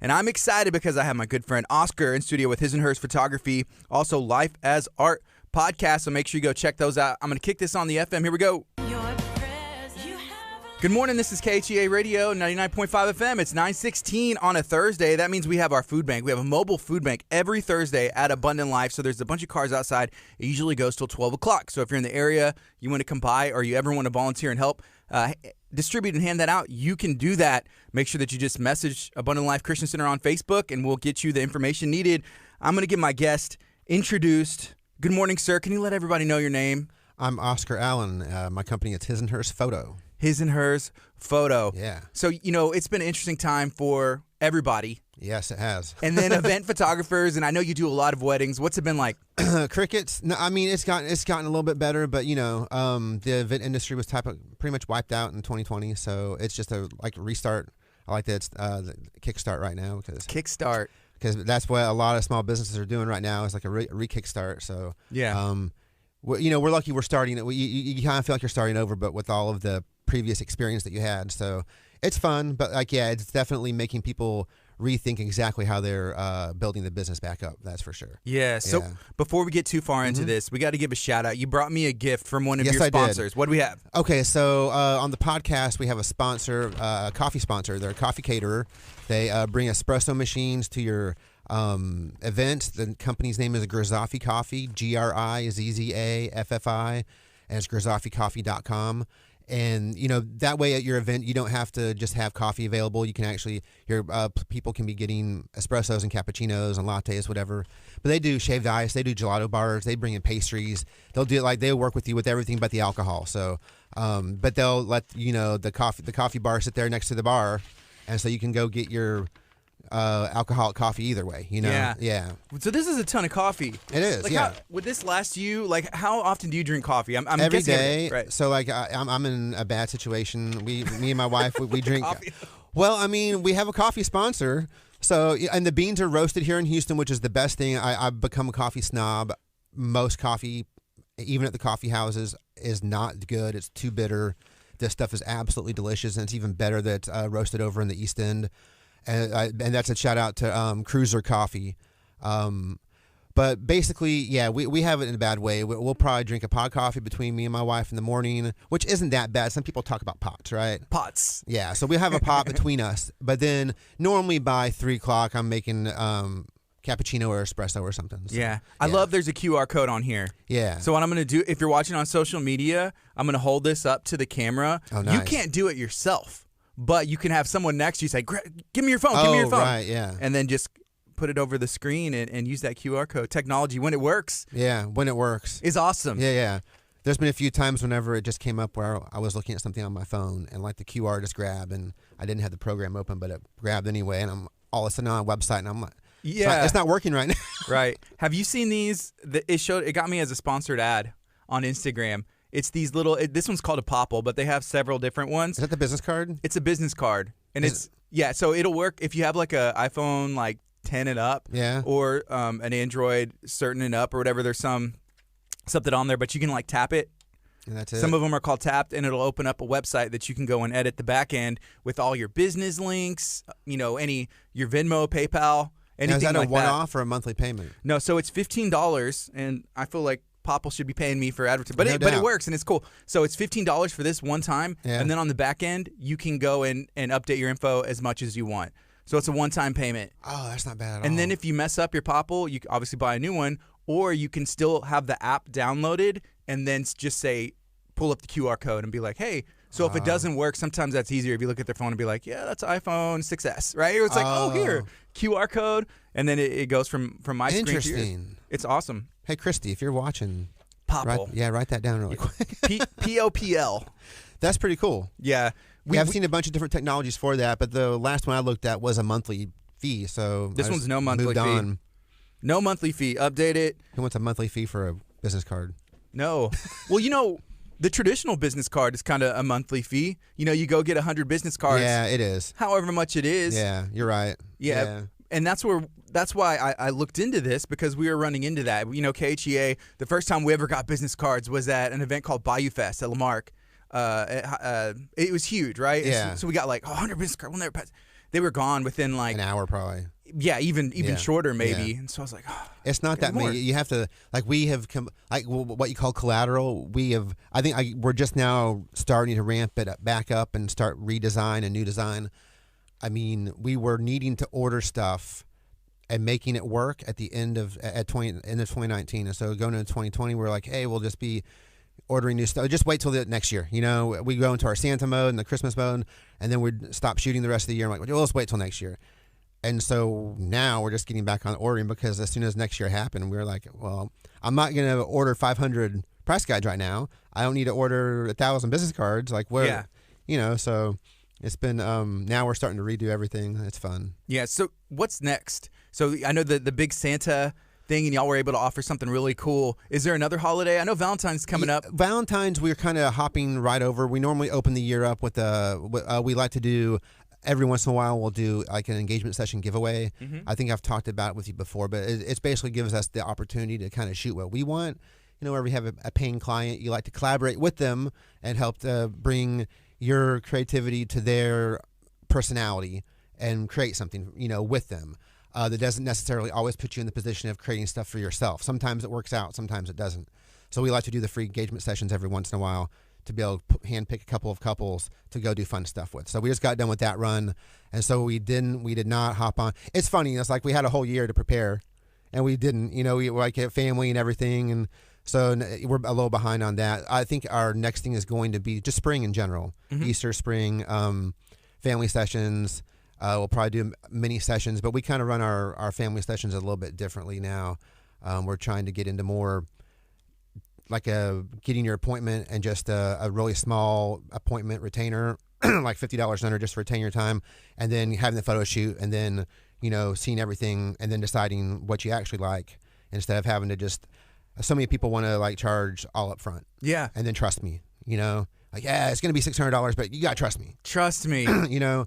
And I'm excited because I have my good friend Oscar in studio with His and Hers Photography, also Life as Art podcast. So make sure you go check those out. I'm going to kick this on the FM. Here we go. Good morning. This is KHEA Radio, 99.5 FM. It's 9:16 on a Thursday. That means we have our food bank. We have a mobile food bank every Thursday at Abundant Life. So there's a bunch of cars outside. It usually goes till 12 o'clock. So if you're in the area, you want to come by, or you ever want to volunteer and help distribute and hand that out, you can do that. Make sure that you just message Abundant Life Christian Center on Facebook, and we'll get you the information needed. I'm going to get my guest introduced. Good morning, sir. Can you let everybody know your name? I'm Oscar Allen. My company is His and Hers Photo. His and Hers Photo. Yeah. So, it's been an interesting time for everybody. Yes, it has. And then event photographers, and I know you do a lot of weddings. What's it been like? Crickets. No, I mean, it's gotten a little bit better, but the event industry was pretty much wiped out in 2020. So it's just a restart. I like that it's the Kickstart right now because that's what a lot of small businesses are doing right now. Is like a re-kickstart. So yeah. We're lucky we're starting. You kind of feel like you're starting over, but with all of the previous experience that you had. So it's fun, but it's definitely making people rethink exactly how they're building the business back up. That's for sure. Yeah. So before we get too far into this, we got to give a shout out. You brought me a gift from one of your sponsors. Did. What do we have? Okay. So on the podcast, we have a sponsor, a coffee sponsor. They're a coffee caterer. They bring espresso machines to your event. The company's name is Grizzaffi Coffee, GRIZZAFFI, and it's grizzafficoffee.com. And that way at your event you don't have to just have coffee available. You can actually people can be getting espressos and cappuccinos and lattes, whatever. But they do shaved ice, they do gelato bars, they bring in pastries. They'll do they'll work with you with everything but the alcohol. So but they'll let the coffee bar sit there next to the bar, and so you can go get your alcoholic coffee either way, Yeah. So this is a ton of coffee. It is, yeah. Would this last you, how often do you drink coffee? I'm every guessing day. Right. So I'm in a bad situation. Me and my wife, we drink. Coffee. Well, I mean, we have a coffee sponsor. So, and the beans are roasted here in Houston, which is the best thing. I've become a coffee snob. Most coffee, even at the coffee houses, is not good. It's too bitter. This stuff is absolutely delicious, and it's even better that's roasted over in the East End. And that's a shout out to Cruiser Coffee. But basically, we have it in a bad way. We'll probably drink a pot coffee between me and my wife in the morning, which isn't that bad. Some people talk about pots, right? Pots. Yeah, so we have a pot between us. But then normally by 3 o'clock, I'm making cappuccino or espresso or something. So, yeah. I love there's a QR code on here. Yeah. So what I'm going to do, if you're watching on social media, I'm going to hold this up to the camera. Oh, nice. You can't do it yourself. But you can have someone next to you say, give me your phone, give me your phone. Right, yeah. And then just put it over the screen and use that QR code. Technology, when it works. Yeah, when it works. Is awesome. Yeah. There's been a few times whenever it just came up where I was looking at something on my phone and the QR just grabbed, and I didn't have the program open, but it grabbed anyway, and I'm all of a sudden on a website, and I'm like, it's not working right now. Right. Have you seen these? It got me as a sponsored ad on Instagram. It's these little. This one's called a popple, but they have several different ones. Is that the business card? It's a business card, and so it'll work if you have a iPhone 10 and up, or an Android certain and up or whatever. There's something on there, but you can tap it. And that's it. Some of them are called tapped, and it'll open up a website that you can go and edit the back end with all your business links. Your Venmo, PayPal, anything like that. Now, is that a one-off or a monthly payment? No, so it's $15, and I feel like Popple should be paying me for advertising, but it works and it's cool. So it's $15 for this one time, and then on the back end, you can go and update your info as much as you want. So it's a one-time payment. Oh, that's not bad at all. And then if you mess up your Popple, you can obviously buy a new one, or you can still have the app downloaded and then just pull up the QR code and be like, hey. So if it doesn't work, sometimes that's easier if you look at their phone and be like, yeah, that's iPhone 6S, right? It's here, QR code, and then it goes from my screen to yours. Interesting. It's awesome. Hey, Christy, if you're watching, Popple. write that down really quick. POPL. That's pretty cool. Yeah. I've seen a bunch of different technologies for that, but the last one I looked at was a monthly fee. So this one's no monthly fee. No monthly fee. Update it. Who wants a monthly fee for a business card? No. Well, the traditional business card is kind of a monthly fee. You go get 100 business cards. Yeah, it is. However much it is. Yeah, you're right. Yeah. And that's why I looked into this, because we were running into that. KHEA, the first time we ever got business cards was at an event called Bayou Fest at Lamarck. It was huge, right? Yeah. So we got 100 business cards. We'll never pass. they were gone within like an hour probably. Yeah, even shorter maybe. Yeah. And so I was like, oh, it's not that many. You have to we have what you call collateral. We're just now starting to ramp it back up and start redesign and new design. I mean, we were needing to order stuff and making it work at the end of 2019, and so going into 2020, we're like, hey, we'll just be ordering new stuff. Just wait till the next year. We go into our Santa mode and the Christmas mode, and then we'd stop shooting the rest of the year. I'm like, well, let's wait till next year. And so now we're just getting back on ordering because as soon as next year happened, we were like, well, I'm not going to order 500 price guides right now. I don't need to order 1,000 business cards. So it's been, now we're starting to redo everything. It's fun. Yeah. So what's next? So I know the big Santa thing and y'all were able to offer something really cool. Is there another holiday? I know Valentine's coming up. Valentine's, we're kind of hopping right over. We normally open the year up with we like to do, every once in a while, we'll do like an engagement session giveaway. Mm-hmm. I think I've talked about it with you before, but it's basically gives us the opportunity to kind of shoot what we want. Where we have a paying client, you like to collaborate with them and help to bring your creativity to their personality and create something, with them. That doesn't necessarily always put you in the position of creating stuff for yourself. Sometimes it works out, sometimes it doesn't. So we like to do the free engagement sessions every once in a while to be able to handpick a couple of couples to go do fun stuff with. So we just got done with that run, and so we did not hop on. It's funny. It's like we had a whole year to prepare, and we didn't. We like have family and everything, and so we're a little behind on that. I think our next thing is going to be just spring in general, Easter, spring, family sessions. We'll probably do mini sessions, but we kind of run our family sessions a little bit differently now. We're trying to get into more like getting your appointment and just a really small appointment retainer, like $50 under just to retain your time, and then having the photo shoot, and then seeing everything, and then deciding what you actually like instead of having to just. So many people want to charge all up front. Yeah. And then trust me, it's going to be $600, but you got to trust me. Trust me.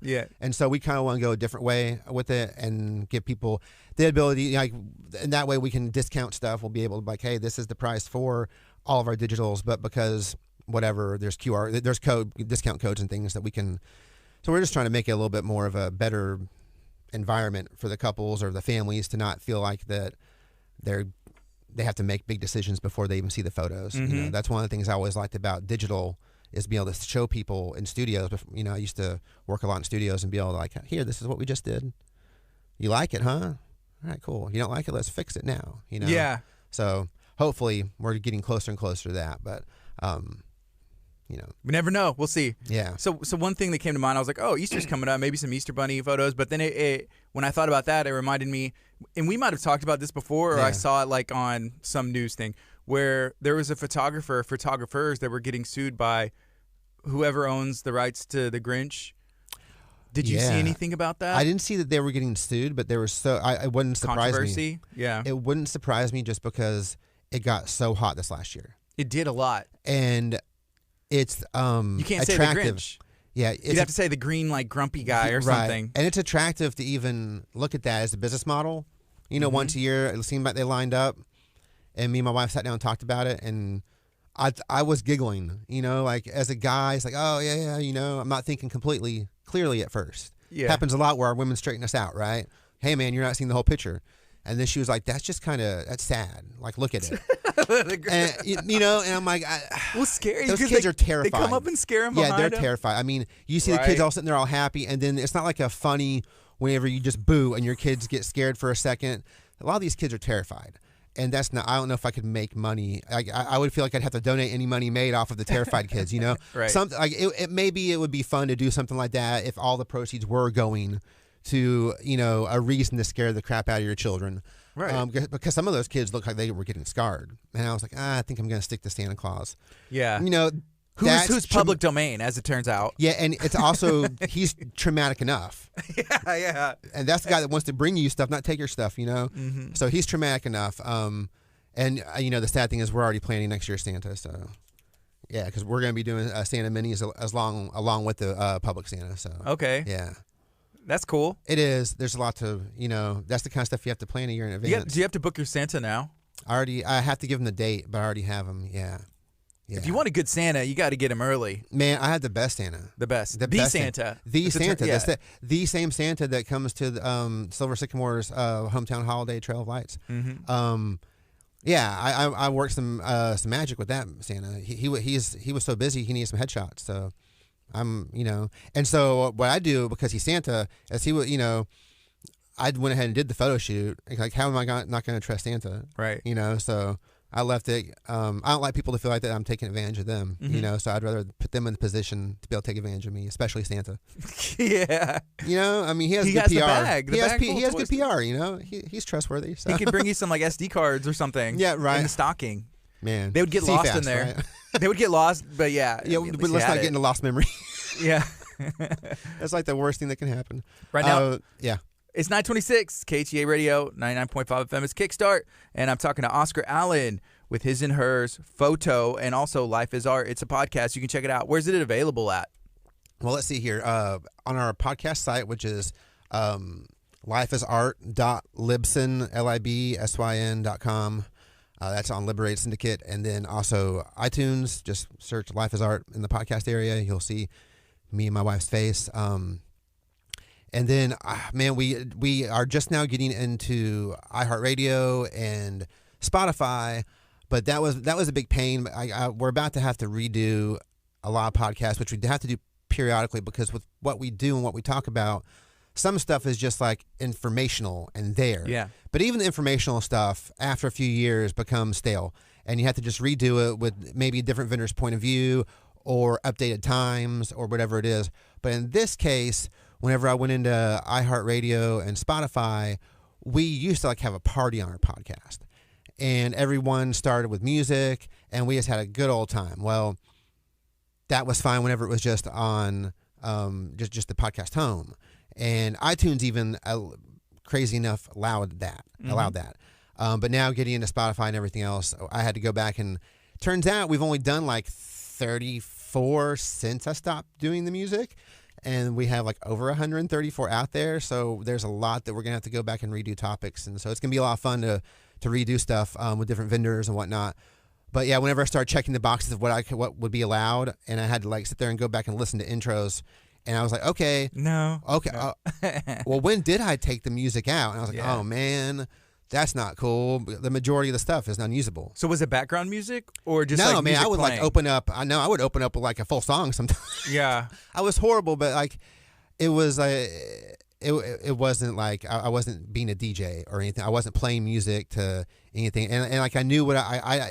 Yeah. And so we kind of want to go a different way with it and give people the ability, and that way we can discount stuff. We'll be able to hey, this is the price for all of our digitals, but because whatever, there's discount codes and things that we can. So we're just trying to make it a little bit more of a better environment for the couples or the families to not feel like that they have to make big decisions before they even see the photos. Mm-hmm. That's one of the things I always liked about digital is being able to show people in studios. I used to work a lot in studios and be able to here, this is what we just did. You like it, huh? All right, cool. You don't like it? Let's fix it now. Yeah. So hopefully we're getting closer and closer to that, but we never know. We'll see. Yeah. So one thing that came to mind, I was like, oh, Easter's coming up, maybe some Easter bunny photos. But then when I thought about that, it reminded me, and we might have talked about this before, or I saw it on some news thing, where there was a photographers that were getting sued by whoever owns the rights to the Grinch. Did you see anything about that? I didn't see that they were getting sued, but there was it wouldn't surprise me. Controversy? Yeah. It wouldn't surprise me just because it got so hot this last year. It did a lot. And it's you can't attractive. say the Grinch. Yeah, you'd have to say the green grumpy guy or something. And it's attractive to even look at that as a business model. Once a year it seemed like they lined up, and me and my wife sat down and talked about it, and I was giggling. As a guy, it's like, oh yeah, I'm not thinking completely clearly at first. Yeah, it happens a lot where our women straighten us out, right? Hey man, you're not seeing the whole picture. And then she was like, that's just that's sad. Look at it. And, and I'm like, well, scary. Those kids are terrified. They come up and scare them behind they're terrified. I mean, you see the kids all sitting there all happy, and then it's not like a funny whenever you just boo and your kids get scared for a second. A lot of these kids are terrified. And that's not, I don't know if I could make money. I would feel like I'd have to donate any money made off of the terrified kids, Right. Something maybe it would be fun to do something like that if all the proceeds were going to a reason to scare the crap out of your children, right? Because some of those kids look like they were getting scarred, and I was like, I think I'm going to stick to Santa Claus. Yeah, who's public domain, as it turns out. Yeah, and it's also he's traumatic enough. Yeah. And that's the guy that wants to bring you stuff, not take your stuff. Mm-hmm. So he's traumatic enough. And the sad thing is we're already planning next year's Santa. So yeah, because we're going to be doing Santa minis along with the public Santa. So okay, yeah. That's cool. It is. There's a lot to, that's the kind of stuff you have to plan a year in advance. Do you have to book your Santa now? I have to give them the date, but I already have them. Yeah. Yeah. If you want a good Santa, you got to get him early. Man, I had the best Santa. The best. The best Santa. The Santa. Yeah. That's the same Santa that comes to the, Silver Sycamore's hometown holiday Trail of Lights. Mm-hmm. Yeah, I worked some magic with that Santa. He was so busy he needed some headshots. So and so what I do, because he's Santa, is he would I went ahead and did the photo shoot. Like, how am I not going to trust Santa? Right. So I left it. I don't like people to feel like that I'm taking advantage of them. Mm-hmm. So I'd rather put them in the position to be able to take advantage of me, especially Santa. Yeah. I mean, he has good has PR. The bag. He has good PR. He's trustworthy. So. He could bring you some like SD cards or something. Yeah, right. In the stocking. Man, they would get lost in there. Right? They would get lost, but yeah. Yeah, but let's not get into lost memory. Yeah. That's like the worst thing that can happen. Right now. Yeah. It's 926 KHEA Radio, 99.5 FM. It's Kickstart, and I'm talking to Oscar Allen with his and hers photo, and also Life is Art. It's a podcast. You can check it out. Where's it available at? Well, let's see here. On our podcast site, which is lifeisart.libsyn.com. That's on Liberated Syndicate. And then also iTunes. Just search Life is Art in the podcast area. You'll see me and my wife's face. And then, man, we are just now getting into iHeartRadio and Spotify, but that was a big pain. We're about to have to redo a lot of podcasts, which we have to do periodically, because with what we do and what we talk about, some stuff is just like informational and there. Yeah. But even the informational stuff, after a few years, becomes stale, and you have to just redo it with maybe a different vendor's point of view or updated times or whatever it is. But in this case, whenever I went into iHeartRadio and Spotify, we used to like have a party on our podcast, and everyone started with music, and we just had a good old time. Well, that was fine whenever it was just on just the podcast home, and iTunes even crazy enough allowed that. But now getting into Spotify and everything else, I had to go back, and turns out we've only done like 34 since I stopped doing the music. And we have like over 134 out there, so there's a lot that we're gonna have to go back and redo topics, and so it's gonna be a lot of fun to redo stuff with different vendors and whatnot. But yeah, whenever I started checking the boxes of what would be allowed, and I had to like sit there and go back and listen to intros, and I was like, okay, no. Well, when did I take the music out? And I was like, oh man, that's not cool. The majority of the stuff is unusable. So was it background music or just no, like man? I would playing? Like open up. I would open up with like a full song sometimes. Yeah, I was horrible, but like it was it wasn't like I wasn't being a DJ or anything. I wasn't playing music to anything, and like I knew what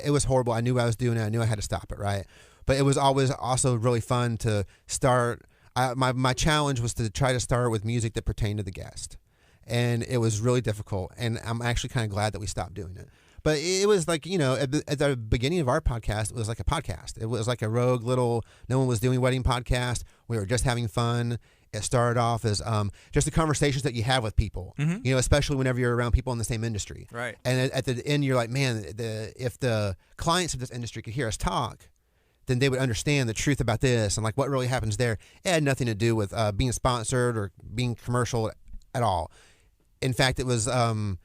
it was horrible. I knew what I was doing, and I knew I had to stop it, right? But it was always also really fun to start. My challenge was to try to start with music that pertained to the guest. And it was really difficult, and I'm actually kind of glad that we stopped doing it. But it was like, at the beginning of our podcast, it was like a podcast. It was like a rogue little, no one was doing wedding podcast. We were just having fun. It started off as just the conversations that you have with people, especially whenever you're around people in the same industry. Right. And at the end, you're like, man, if the clients of this industry could hear us talk, then they would understand the truth about this and like what really happens there. It had nothing to do with being sponsored or being commercial at all. In fact, it was, I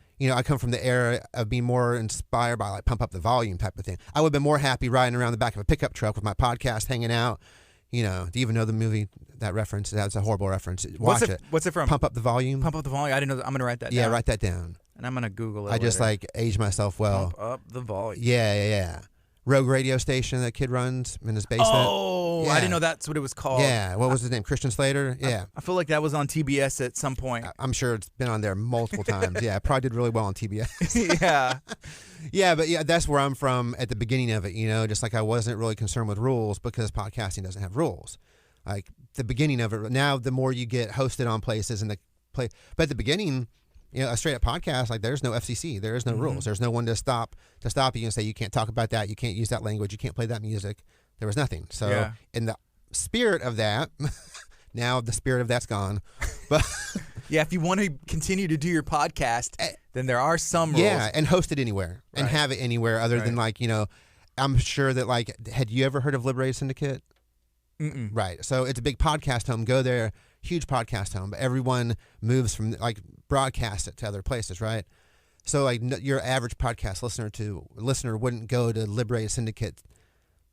come from the era of being more inspired by like Pump Up the Volume type of thing. I would have been more happy riding around the back of a pickup truck with my podcast hanging out. Do you even know the movie, that reference? That's a horrible reference. Watch it. What's it from? Pump Up the Volume. Pump Up the Volume. I didn't know that. I'm going to write that down. Yeah, write that down. And I'm going to Google it I just later. like aged myself well. Pump Up the Volume. Yeah. Rogue radio station that kid runs in his basement. Oh, yeah. I didn't know that's what it was called. Yeah, what was his name? Christian Slater? Yeah. I feel like that was on TBS at some point. I'm sure it's been on there multiple times. Yeah, it probably did really well on TBS. Yeah. Yeah, but yeah, that's where I'm from at the beginning of it, just like I wasn't really concerned with rules because podcasting doesn't have rules. Like the beginning of it, now the more you get hosted on places but at the beginning, a straight up podcast, like there's no FCC, there is no rules, there's no one to stop you and say you can't talk about that, you can't use that language, you can't play that music. There was nothing. So in the spirit of that, now the spirit of that's gone. But yeah, if you want to continue to do your podcast, then there are some rules. Yeah, and host it anywhere and have it anywhere other than like I'm sure that like had you ever heard of Liberated Syndicate? Mm-mm. Right. So it's a big podcast home. Go there, huge podcast home. But everyone moves from like broadcast it to other places, right? So like your average podcast listener wouldn't go to Liberated Syndicate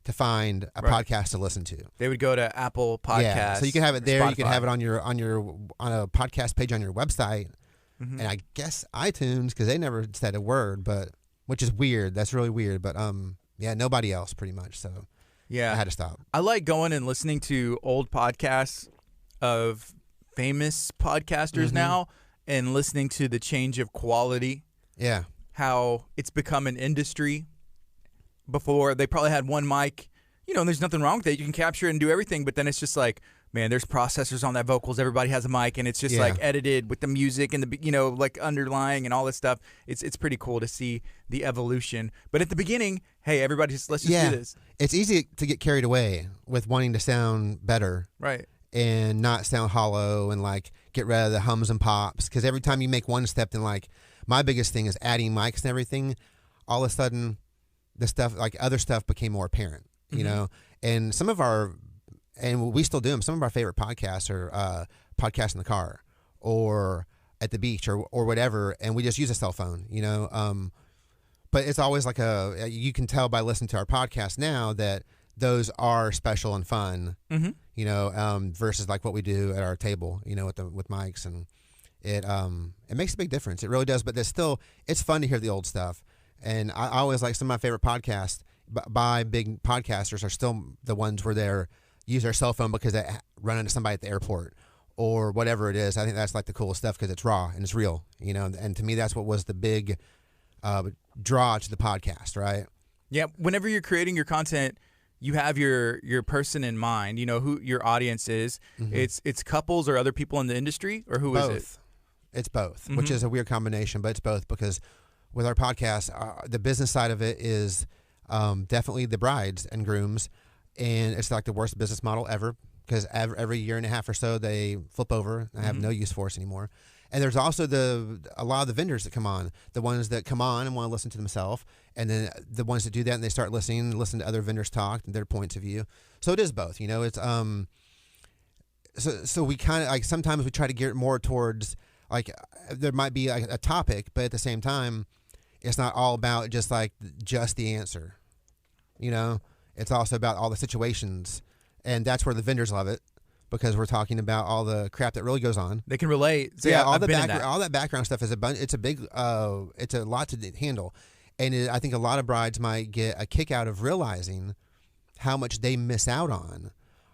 to find a podcast to listen to. They would go to Apple Podcasts. Yeah, so you can have it there. Spotify. You can have it on a podcast page on your website, and I guess iTunes, because they never said a word, but which is weird. That's really weird. But yeah, nobody else pretty much. So yeah, I had to stop. I like going and listening to old podcasts of famous podcasters now, and listening to the change of quality. Yeah, how it's become an industry. Before, they probably had one mic, and there's nothing wrong with it. You can capture it and do everything, but then it's just like, man, there's processors on that vocals. Everybody has a mic, and it's just like edited with the music and the, like underlying and all this stuff. It's pretty cool to see the evolution. But at the beginning, hey, everybody, let's just do this. It's easy to get carried away with wanting to sound better. Right. And not sound hollow and like get rid of the hums and pops. Because every time you make one step, then like my biggest thing is adding mics and everything. All of a sudden, the stuff, like other stuff, became more apparent, you know? And and we still do them. Some of our favorite podcasts are podcasts in the car or at the beach or whatever. And we just use a cell phone, but it's always like you can tell by listening to our podcast now that those are special and fun, versus like what we do at our table, with mics, and it makes a big difference. It really does. But it's fun to hear the old stuff. And I always like some of my favorite podcasts by big podcasters are still the ones where they use their cell phone because they run into somebody at the airport or whatever it is. I think that's like the coolest stuff because it's raw and it's real, and to me, that's what was the big draw to the podcast, right? Yeah. Whenever you're creating your content, you have your person in mind, who your audience is. It's couples or other people in the industry, or who both. is it? It's both, which is a weird combination, but it's both because with our podcast, the business side of it is definitely the brides and grooms, and it's like the worst business model ever because every year and a half or so they flip over and have no use for us anymore. And there's also a lot of the vendors that come on, the ones that come on and want to listen to themselves, and then the ones that do that and they start listening to other vendors talk and their points of view. So it is both, it's so we kind of like sometimes we try to gear it more towards like there might be like a topic, but at the same time, it's not all about just the answer, It's also about all the situations, and that's where the vendors love it because we're talking about all the crap that really goes on. They can relate. So yeah, all that background stuff is it's a lot to handle, and I think a lot of brides might get a kick out of realizing how much they miss out on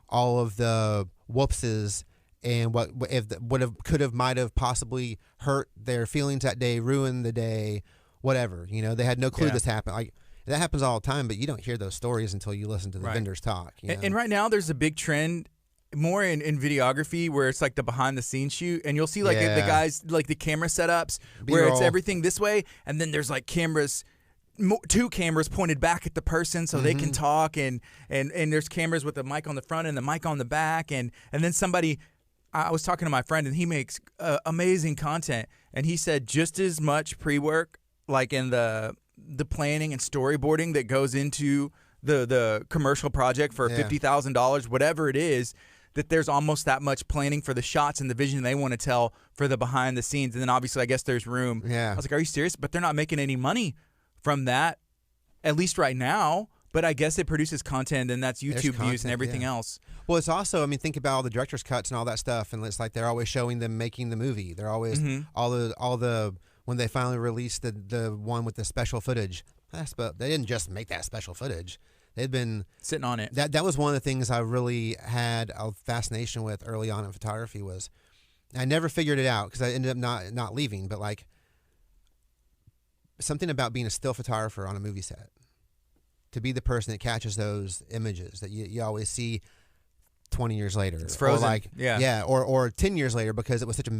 all of the whoopses and what might have possibly hurt their feelings that day, ruined the day. Whatever, they had no clue this happened. Like that happens all the time, but you don't hear those stories until you listen to the vendors talk. And right now, there's a big trend more in videography where it's like the behind the scenes shoot, and you'll see the guys like the camera setups where it's everything this way, and then there's like two cameras pointed back at the person so they can talk, and there's cameras with the mic on the front and the mic on the back, and then somebody. I was talking to my friend, and he makes amazing content, and he said just as much pre-work like in the planning and storyboarding that goes into the commercial project for $50,000, whatever it is, that there's almost that much planning for the shots and the vision they want to tell for the behind the scenes. And then obviously I guess there's room. Yeah. I was like, are you serious? But they're not making any money from that, at least right now. But I guess it produces content, and that's YouTube views and everything else. Well, it's also, think about all the director's cuts and all that stuff, and it's like they're always showing them making the movie. They're always all the when they finally released the one with the special footage. They didn't just make that special footage. They'd been sitting on it. That was one of the things I really had a fascination with early on in photography. Was I never figured it out because I ended up not leaving, but like something about being a still photographer on a movie set. To be the person that catches those images that you always see 20 years later. It's frozen. Or 10 years later because it was such a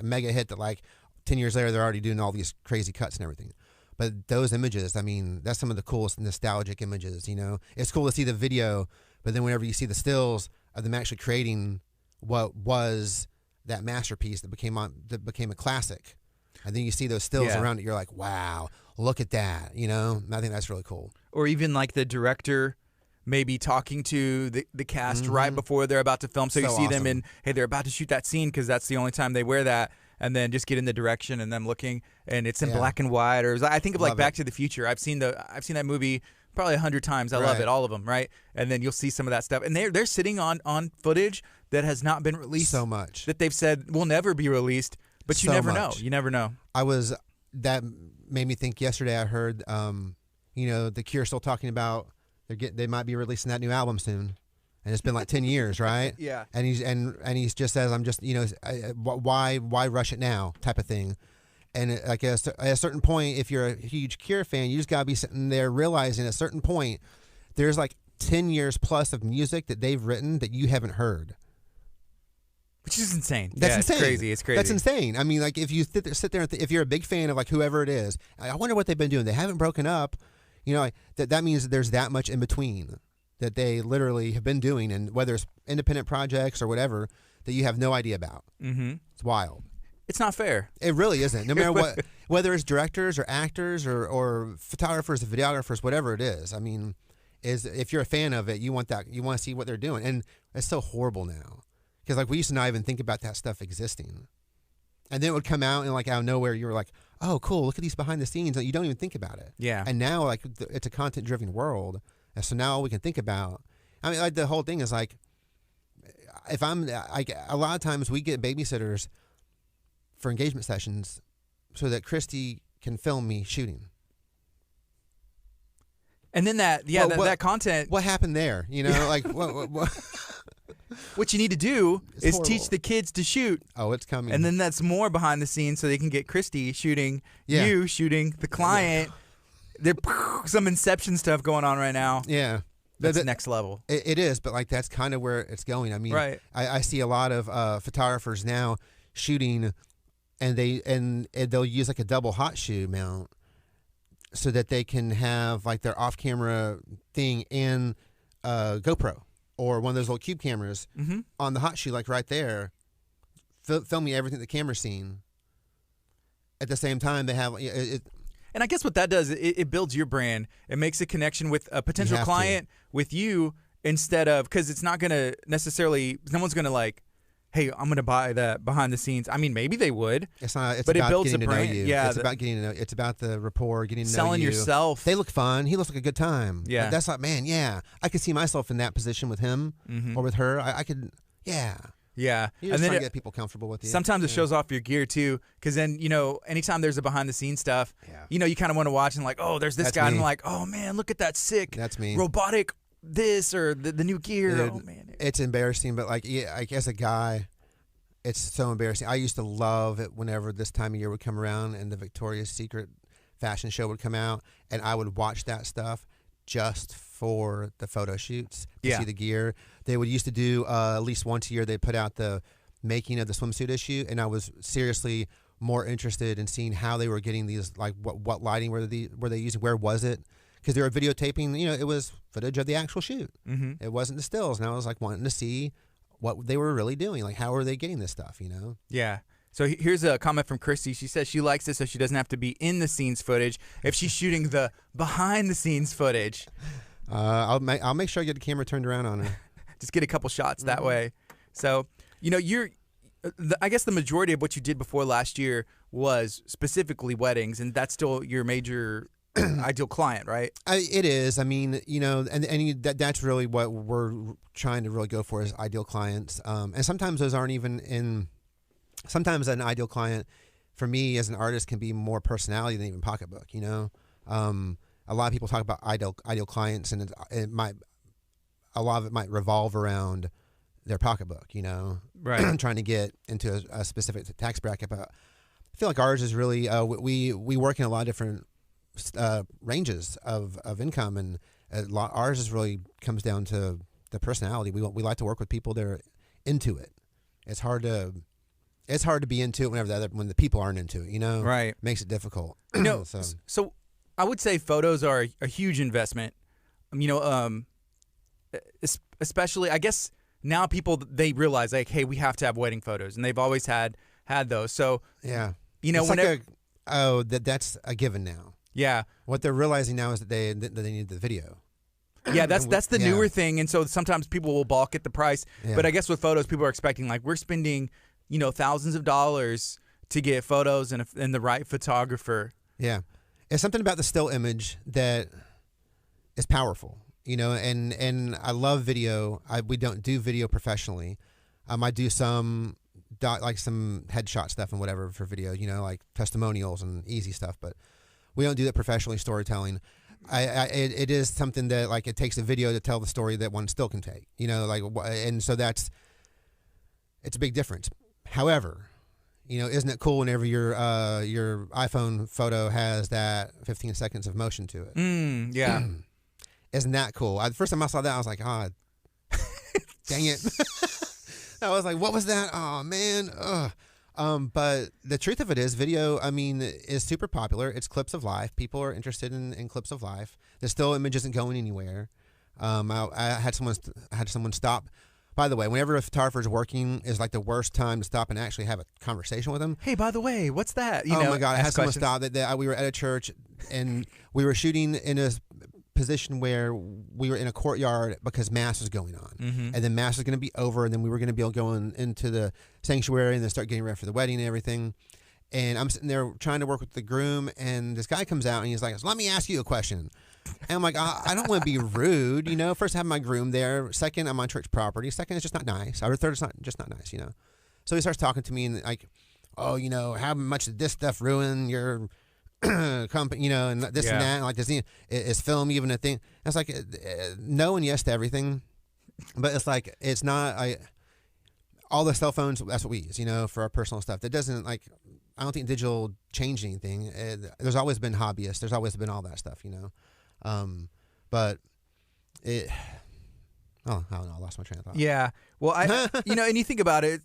mega hit that like 10 years later they're already doing all these crazy cuts and everything. But those images, that's some of the coolest nostalgic images, It's cool to see the video, but then whenever you see the stills of them actually creating what was that masterpiece that became a classic, and then you see those stills around it, you're like, wow, look at that, I think that's really cool. Or even like the director maybe talking to the cast right before they're about to film. So you see them and, hey, they're about to shoot that scene because that's the only time they wear that. And then just get in the direction and them looking, and it's in black and white. Or I think of like Back to the Future. I've seen that movie probably 100 times. I love it, all of them, right? And then you'll see some of that stuff, and they're sitting on footage that has not been released so much that they've said will never be released. But you never know. You never know. That made me think. Yesterday, I heard, the Cure still talking about they might be releasing that new album soon, and it's been like 10 years, right? Yeah. And he's just says, I'm just, why rush it now, type of thing. And I guess at a certain point, if you're a huge Cure fan, you just gotta be sitting there realizing at a certain point, there's like 10 years plus of music that they've written that you haven't heard. Which is insane. That's insane. It's crazy. That's insane. I mean, like if you sit there and if you're a big fan of like whoever it is, I wonder what they've been doing. They haven't broken up. That means that there's that much in between that they literally have been doing, and whether it's independent projects or whatever that you have no idea about. Mm-hmm. It's wild. It's not fair. It really isn't. No matter what, whether it's directors or actors or photographers or videographers, whatever it is. I mean, if you're a fan of it, you want to see what they're doing, and it's so horrible now. Because like we used to not even think about that stuff existing, and then it would come out and like out of nowhere you were like, oh cool, look at these behind the scenes, and you don't even think about it. Yeah. And now like it's a content driven world, and so now all we can think about. I mean, like the whole thing is like, if I'm like a lot of times we get babysitters for engagement sessions so that Christy can film me shooting. And then that content. What happened there? Like what? What you need to do is horrible. teach the kids to shoot. Oh, it's coming. And then that's more behind the scenes, so they can get Christy shooting you, shooting the client. Yeah. There's some Inception stuff going on right now. Yeah. That's next level. It is, but like that's kind of where it's going. I mean, right. I see a lot of photographers now shooting, and they'll use like a double hot shoe mount so that they can have like their off-camera thing in GoPro. Or one of those little cube cameras on the hot shoe, like right there, filming everything the camera's seeing. At the same time, they have it. And I guess what that does, it builds your brand. It makes a connection with a potential client with you instead of, because it's not going to necessarily, no one's going to like, hey, I'm going to buy that behind the scenes. I mean, maybe they would. It's not. It's but about it builds getting a brand. To know you. Yeah, it's about getting to know. It's about the rapport, getting to know selling you. yourself. They look fun. He looks like a good time. Yeah, that's like, man. Yeah, I could see myself in that position with him or with her. I could. Yeah. Yeah, you just try to get people comfortable with you. Sometimes it shows off your gear too, because then anytime there's a behind the scenes stuff, you kind of want to watch and like, oh, there's this guy, and I'm like, oh man, look at that sick. That's me. Robotic this or the new gear. Dude, oh man, it's embarrassing, but like as a guy. It's so embarrassing. I used to love it whenever this time of year would come around and the Victoria's Secret fashion show would come out, and I would watch that stuff just for the photo shoots to see the gear. They would used to do at least once a year. They'd put out the making of the swimsuit issue, and I was seriously more interested in seeing how they were getting these, like what lighting were they using, where was it? Because they were videotaping. It was footage of the actual shoot. It wasn't the stills, and I was like wanting to see what they were really doing, like how are they getting this stuff, Yeah. So here's a comment from Christy. She says she likes it so she doesn't have to be in the scenes footage if she's shooting the behind the scenes footage. I'll make sure I get the camera turned around on her. Just get a couple shots that way. So I guess the majority of what you did before last year was specifically weddings, and that's still your major ideal client, right? It is. I mean, that's really what we're trying to really go for is ideal clients. And sometimes those aren't even in. Sometimes an ideal client, for me as an artist, can be more personality than even pocketbook. A lot of people talk about ideal clients, and a lot of it might revolve around their pocketbook. Right? Trying to get into a specific tax bracket, but I feel like ours is really we work in a lot of different ranges of income, and ours is really comes down to the personality. We like to work with people that are into it. It's hard to be into it when the people aren't into it. Right? Makes it difficult. So I would say photos are a huge investment. Especially I guess now people they realize like, hey, we have to have wedding photos, and they've always had those. So yeah, it's whenever that's a given now. Yeah. What they're realizing now is that they need the video. Yeah, that's the newer thing, and so sometimes people will balk at the price. Yeah. But I guess with photos, people are expecting like we're spending, thousands of dollars to get photos and the right photographer. Yeah, it's something about the still image that is powerful, and I love video. We don't do video professionally. I do some some headshot stuff and whatever for video, like testimonials and easy stuff, but we don't do that professionally, storytelling. It is something that like it takes a video to tell the story that one still can take, and so it's a big difference. However, isn't it cool whenever your iPhone photo has that 15 seconds of motion to it? Yeah. Isn't that cool? The first time I saw that, I was like, oh, dang it. I was like, what was that? Oh, man. But the truth of it is video, is super popular. It's clips of life. People are interested in clips of life. The still image isn't going anywhere. I had someone stop. By the way, whenever a photographer's working is like the worst time to stop and actually have a conversation with them. Hey, by the way, what's that? Oh my God, I had someone stop. We were at a church and we were shooting in a position where we were in a courtyard because mass was going on, and then mass was going to be over, and then we were going to be able to go into the sanctuary and then start getting ready for the wedding and everything. And I'm sitting there trying to work with the groom, and this guy comes out and he's like, "Let me ask you a question." And I'm like, I don't want to be rude, First, I have my groom there. Second, I'm on church property. Second, it's just not nice. Or third, it's just not nice, So he starts talking to me and like, oh, how much did this stuff ruin your company, and this and that, and like this. Is film even a thing? And it's like no and yes to everything, but it's like it's not. All the cell phones. That's what we use, for our personal stuff. That doesn't like. I don't think digital changed anything. There's always been hobbyists. There's always been all that stuff, but it. Oh, I don't know. I lost my train of thought. Yeah. Well, and you think about it,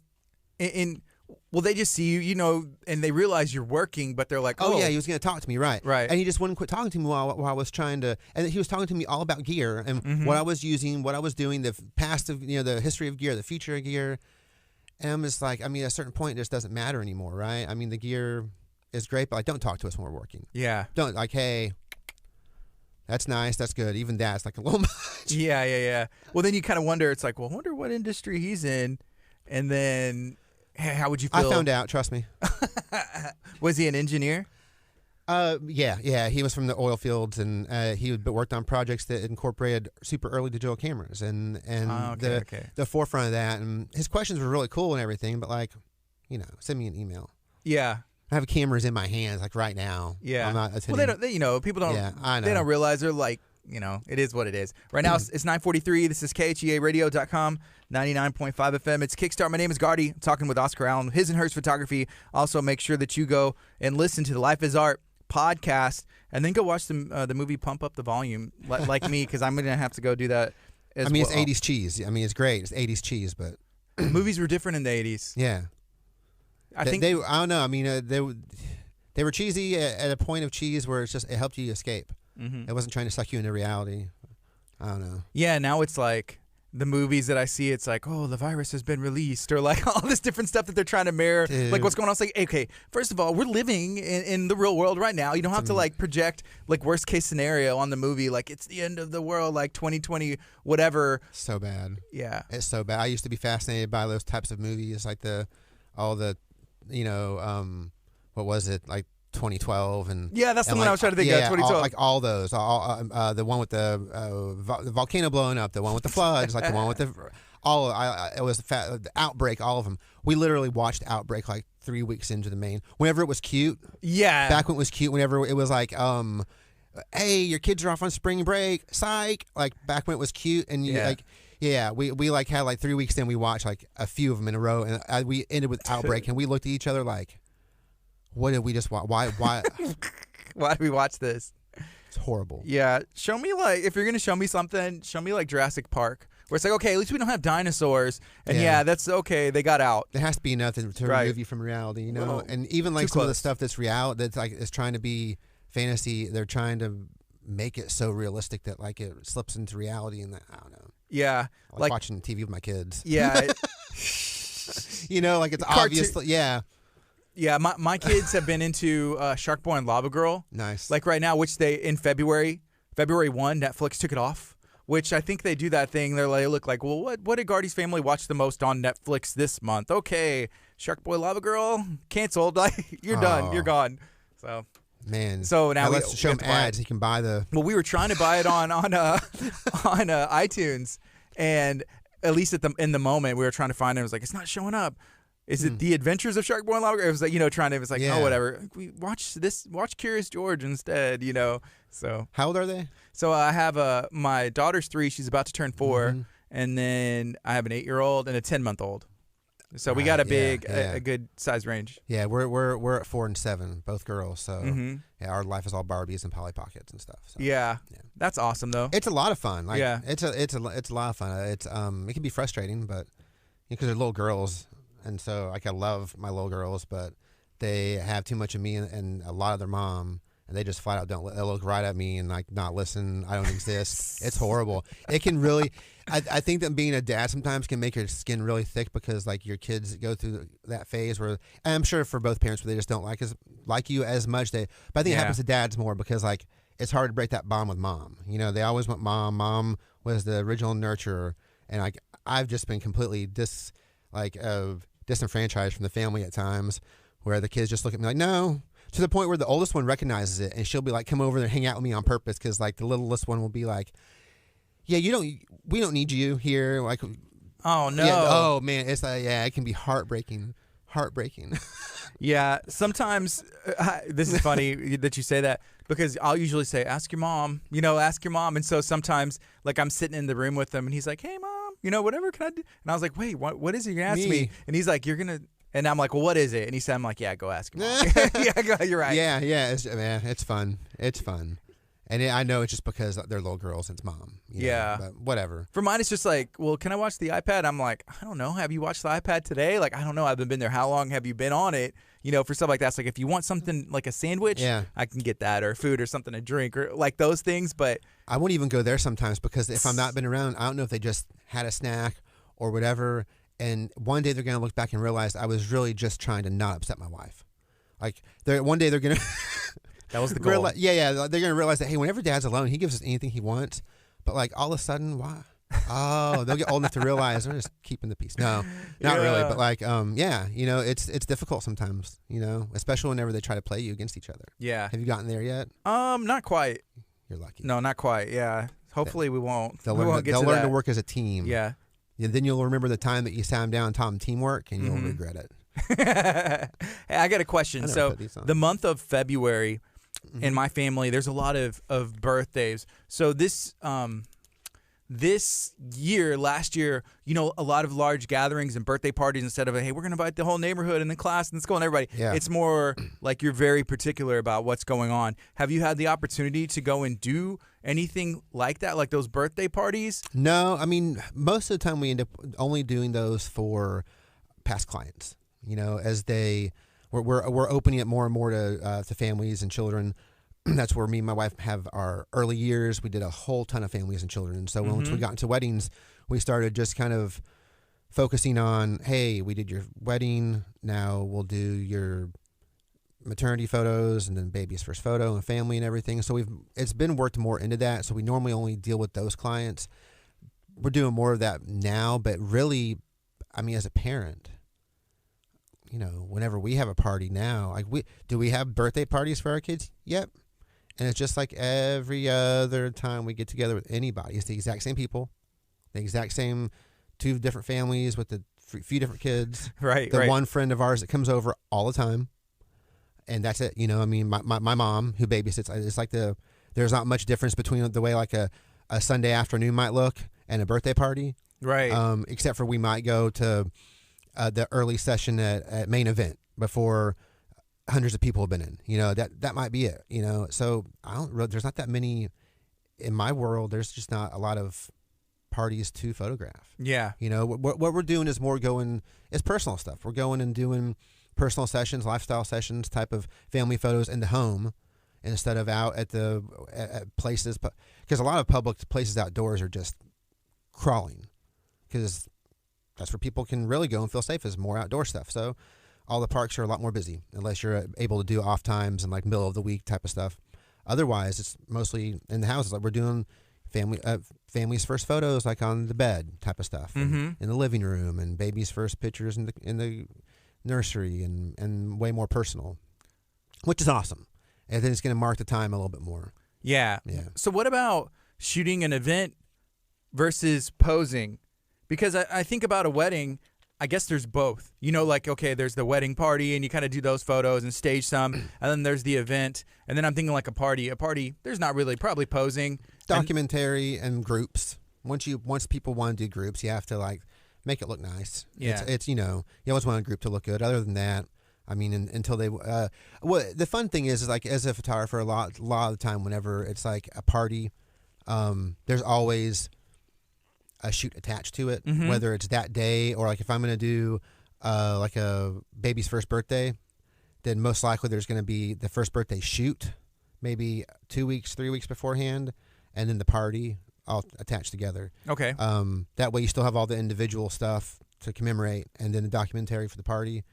well, they just see you, and they realize you're working, but they're like, oh yeah, he was going to talk to me, right? Right. And he just wouldn't quit talking to me while I was trying to, and he was talking to me all about gear and what I was using, what I was doing, the past of, the history of gear, the future of gear. And I'm just like, at a certain point, it just doesn't matter anymore, right? The gear is great, but like, don't talk to us when we're working. Yeah. Don't like, hey, that's nice, that's good. Even that's like a little much. Yeah. Well, then you kind of wonder. It's like, well, I wonder what industry he's in, and then. Hey, how would you feel? I found out, trust me. Was he an engineer? Yeah. He was from the oil fields, and he worked on projects that incorporated super early digital cameras, and the forefront of that. And his questions were really cool and everything, but like, send me an email. Yeah. I have cameras in my hands like right now. Yeah. I'm not attending. Well, they don't. People don't. Yeah, I know. They don't realize they're like. It is what it is. Right now, it's 9:43. This is KHEARadio.com, 99.5 FM. It's Kickstart. My name is Gardy. I'm talking with Oscar Allen, His and Hers Photography. Also, make sure that you go and listen to the Life is Art podcast, and then go watch the movie Pump Up the Volume, like me, because I'm going to have to go do that as well. It's 80s cheese. It's great. It's 80s cheese, but... Movies were different in the 80s. Yeah. I don't know. They were cheesy at a point of cheese where it helped you escape. It wasn't trying to suck you into reality. I don't know. Yeah, now it's like the movies that I see, it's like, oh, the virus has been released, or like all this different stuff that they're trying to mirror. Dude. Like what's going on? It's like, okay, first of all, we're living in the real world right now. You don't have to like project like worst case scenario on the movie, like it's the end of the world, like 2020, whatever. So bad. Yeah. It's so bad. I used to be fascinated by those types of movies, like what was it, like 2012 and that's the one I was trying to think of. 2012, all those, the one with the volcano blowing up, the one with the floods, like the one with the the Outbreak, all of them. We literally watched Outbreak like 3 weeks into the main. Whenever it was cute, back when it was cute. Whenever it was like, hey, your kids are off on spring break, psych. Like back when it was cute, and we like had like 3 weeks in. We watched like a few of them in a row, and we ended with Outbreak, and we looked at each other like. What did we just watch? Why? Why did we watch this? It's horrible. Yeah. Show me, like, if you're going to show me something, show me, like, Jurassic Park. Where it's like, okay, at least we don't have dinosaurs. And, that's okay. They got out. There has to be nothing to remove you from reality, Well, and even, like, some of the stuff that's real, that's, like, is trying to be fantasy, they're trying to make it so realistic that, like, it slips into reality. And I don't know. Yeah. I like watching TV with my kids. Yeah. Like, it's obvious. Yeah. Yeah, my kids have been into Shark Boy and Lava Girl. Nice. Like right now, which in February 1, Netflix took it off, which I think they do that thing. They look like, well, what did Gardy's family watch the most on Netflix this month? Okay, Shark Boy Lava Girl, canceled. Like, you're done. You're gone. So Man. So now let's show him ads. He can buy the. Well, we were trying to buy it on iTunes, and at least in the moment we were trying to find it. It was like, it's not showing up. Is it The Adventures of Shark Boy and Lava Girl? It was like, trying to. It was like, oh, whatever. We watch Curious George instead. So how old are they? So I have my daughter's 3. She's about to turn 4, and then I have an 8-year-old and a 10-month-old. So we got a good size range. Yeah, we're at 4 and 7, both girls. So our life is all Barbies and Polly Pockets and stuff. So, yeah, that's awesome though. It's a lot of fun. It's a lot of fun. It can be frustrating, but because they're little girls, and so I love my little girls, but they have too much of me and a lot of their mom. And they just flat out don't. They look right at me and not listen. I don't exist. It's horrible. It can really. I think that being a dad sometimes can make your skin really thick because your kids go through that phase where, and I'm sure for both parents where they just don't like you as much. But I think it happens to dads more because it's hard to break that bond with mom. They always want mom. Mom was the original nurturer, and I've just been completely disenfranchised from the family at times, where the kids just look at me like no. To the point where the oldest one recognizes it, and she'll be like, "Come over there and hang out with me on purpose," because the littlest one will be like, "Yeah, we don't need you here." Like, oh no, oh man, it's it can be heartbreaking. Yeah, sometimes this is funny that you say that because I'll usually say, "Ask your mom," ask your mom, and so sometimes I'm sitting in the room with him, and he's like, "Hey, mom, whatever can I do?" And I was like, "Wait, what is it you're gonna ask me?" And he's like, "You're gonna." And I'm like, well, what is it? And he said, I'm like, yeah, go ask him. You're right. Yeah, it's fun. It's fun. And I know it's just because they're little girls and it's mom. But whatever. For mine, it's just like, well, can I watch the iPad? I'm like, I don't know. Have you watched the iPad today? I don't know. I haven't been there. How long have you been on it? For stuff like that. It's like, if you want something like a sandwich, I can get that, or food or something to drink, or those things. But I won't even go there sometimes because if I'm not been around, I don't know if they just had a snack or whatever. And one day they're going to look back and realize I was really just trying to not upset my wife. One day they're going to... That was the goal. They're going to realize that, hey, whenever Dad's alone, he gives us anything he wants. But all of a sudden, why? Oh, they'll get old enough to realize they're just keeping the peace. No, not really. But it's difficult sometimes, especially whenever they try to play you against each other. Yeah. Have you gotten there yet? Not quite. You're lucky. No, not quite. Yeah. Hopefully we won't. They'll learn to work as a team. Yeah. And then you'll remember the time that you sat them down and taught them teamwork, and you'll regret it. Hey, I got a question. So the month of February in my family, there's a lot of birthdays. So this last year, a lot of large gatherings and birthday parties, instead of hey, we're going to invite the whole neighborhood and the class and the school and everybody. Yeah. It's more like you're very particular about what's going on. Have you had the opportunity to go and do anything like that, like those birthday parties? No, I mean, most of the time we end up only doing those for past clients. As we're opening it more and more to families and children. That's where me and my wife have our early years. We did a whole ton of families and children. And so once we got into weddings, we started just kind of focusing on, hey, we did your wedding. Now we'll do your maternity photos and then baby's first photo and family and everything. So it's been worked more into that. So we normally only deal with those clients. We're doing more of that now, but really, I mean, as a parent, whenever we have a party now, do we have birthday parties for our kids? Yep. And it's just like every other time we get together with anybody. It's the exact same people, the exact same 2 different families with the few different kids. Right. The one friend of ours that comes over all the time. And that's it. I mean, my mom who babysits, it's there's not much difference between the way a Sunday afternoon might look and a birthday party. Right. Except for we might go to the early session at main event before hundreds of people have been in, that might be it, so there's not that many in my world. There's just not a lot of parties to photograph. Yeah. What we're doing is more it's personal stuff. We're going and doing personal sessions, lifestyle sessions, type of family photos in the home instead of out at at places, because a lot of public places outdoors are just crawling because that's where people can really go and feel safe, is more outdoor stuff. So all the parks are a lot more busy unless you're able to do off times and middle of the week type of stuff. Otherwise, it's mostly in the houses. We're doing family's first photos on the bed type of stuff, in the living room, and baby's first pictures in the nursery, and way more personal, which is awesome. and then it's going to mark the time a little bit more. Yeah. Yeah. So what about shooting an event versus posing? Because I think about a wedding, I guess there's both. You know, like, okay, there's the wedding party, and you kind of do those photos and stage some, and then there's the event. And then I'm thinking like a party. A party, there's not really probably posing. Documentary and groups. Once people want to do groups, you have to like make it look nice. Yeah. It's you always want a group to look good. Other than that, I mean, until they. Well, the fun thing is like as a photographer, a lot of the time, whenever it's like a party, there's always a shoot attached to it, whether it's that day or like if I'm going to do like a baby's first birthday, then most likely there's going to be the first birthday shoot, maybe 2 weeks, 3 weeks beforehand, and then the party all attached together. Okay. That way you still have all the individual stuff to commemorate, and then the documentary for the party,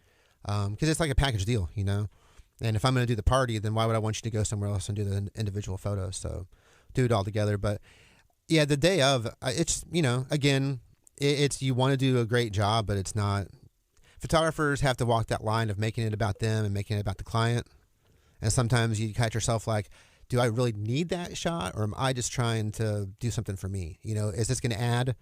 because it's like a package deal, you know. And if I'm going to do the party, then why would I want you to go somewhere else and do the individual photos? So do it all together, but. Yeah, the day of, it's, again, it's you want to do a great job, but it's not. Photographers have to walk that line of making it about them and making it about the client. And sometimes you catch yourself like, do I really need that shot, or am I just trying to do something for me? Is this going to add?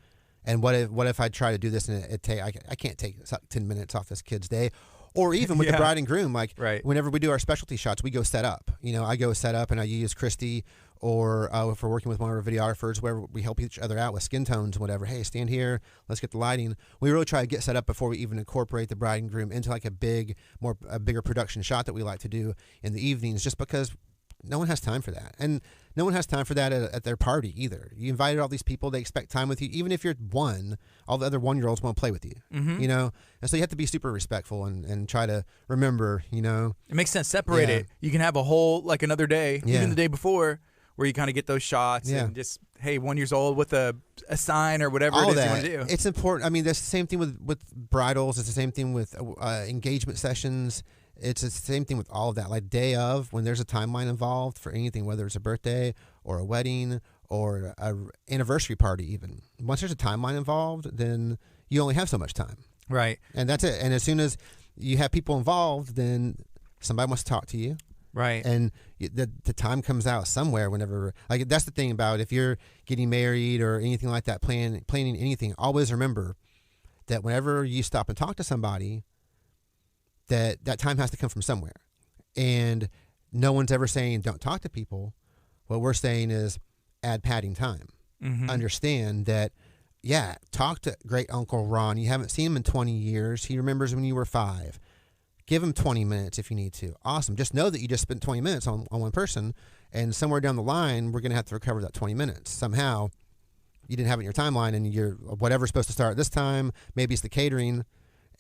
And what if I try to do this and I can't take 10 minutes off this kid's day? Or even with the bride and groom, like whenever we do our specialty shots, we go set up. I go set up and I use Christy, or if we're working with one of our videographers where we help each other out with skin tones and whatever. Hey, stand here. Let's get the lighting. We really try to get set up before we even incorporate the bride and groom into like a bigger production shot that we like to do in the evenings, just because no one has time for that. And no one has time for that at their party either. You invited all these people. They expect time with you. Even if you're one, all the other 1-year-olds want to play with you, And so you have to be super respectful and try to remember, It makes sense. Separate it. You can have a whole, like another day, even the day before, where you kind of get those shots and just, hey, 1 year old with a sign or whatever all it is that. you want to do. It's important. I mean, that's the same thing with bridals. It's the same thing with engagement sessions. It's the same thing with all of that. Like day of, when there's a timeline involved for anything, whether it's a birthday or a wedding or an anniversary party even. Once there's a timeline involved, then you only have so much time. Right. And that's it. And as soon as you have people involved, then somebody wants to talk to you. Right. And the time comes out somewhere whenever, like that's the thing about if you're getting married or anything like that, planning anything, always remember that whenever you stop and talk to somebody, that time has to come from somewhere. And no one's ever saying don't talk to people. What we're saying is add padding time. Understand that, talk to great Uncle Ron. You haven't seen him in 20 years. He remembers when you were 5. Give him 20 minutes if you need to. Awesome. Just know that you just spent 20 minutes on one person, and somewhere down the line, we're going to have to recover that 20 minutes. Somehow, you didn't have it in your timeline, and you're whatever's supposed to start at this time. Maybe it's the catering,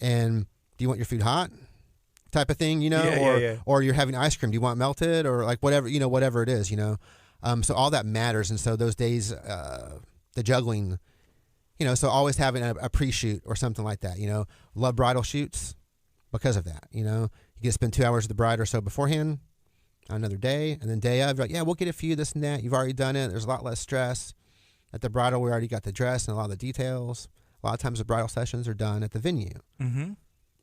and do you want your food hot? Type of thing, or you're having ice cream. Do you want melted or like whatever, whatever it is, So all that matters. And so those days, the juggling, so always having a pre-shoot or something like that, love bridal shoots because of that, you get to spend 2 hours with the bride or so beforehand, another day, and then day of, like, we'll get a few, this and that. You've already done it. There's a lot less stress. At the bridal, we already got the dress and a lot of the details. A lot of times the bridal sessions are done at the venue.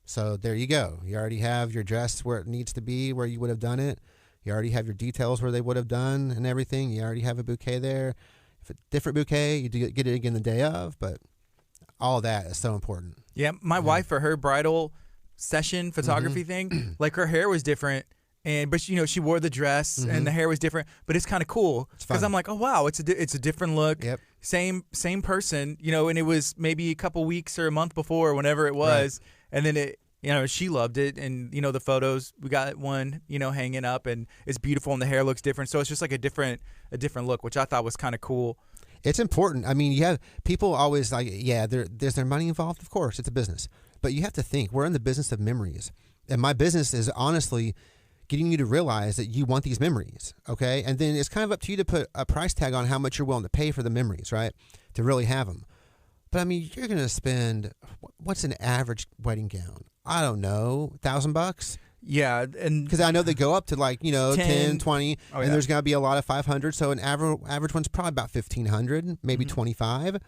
So there you go. You already have your dress where it needs to be, where you would have done it. You already have your details where they would have done and everything. You already have a bouquet there. If it's a different bouquet, you do get it again the day of, but all of that is so important. Yeah, my wife, for her bridal session photography thing, like her hair was different, but she wore the dress and the hair was different, but it's kind of cool because I'm like, oh wow, it's a different look. Yep. Same person, and it was maybe a couple weeks or a month before, whenever it was. Right. And then it, she loved it, and the photos, we got one, hanging up, and it's beautiful, and the hair looks different. So it's just like a different look, which I thought was kind of cool. It's important. I mean, you have people always like, there's their money involved. Of course, it's a business, but you have to think we're in the business of memories, and my business is honestly getting you to realize that you want these memories. Okay, and then it's kind of up to you to put a price tag on how much you're willing to pay for the memories, right? To really have them. But I mean, you're going to spend, what's an average wedding gown? I don't know, $1,000? Yeah. And because I know they go up to like, 10, 20, and there's going to be a lot of 500. So an average one's probably about 1,500, maybe 25. You're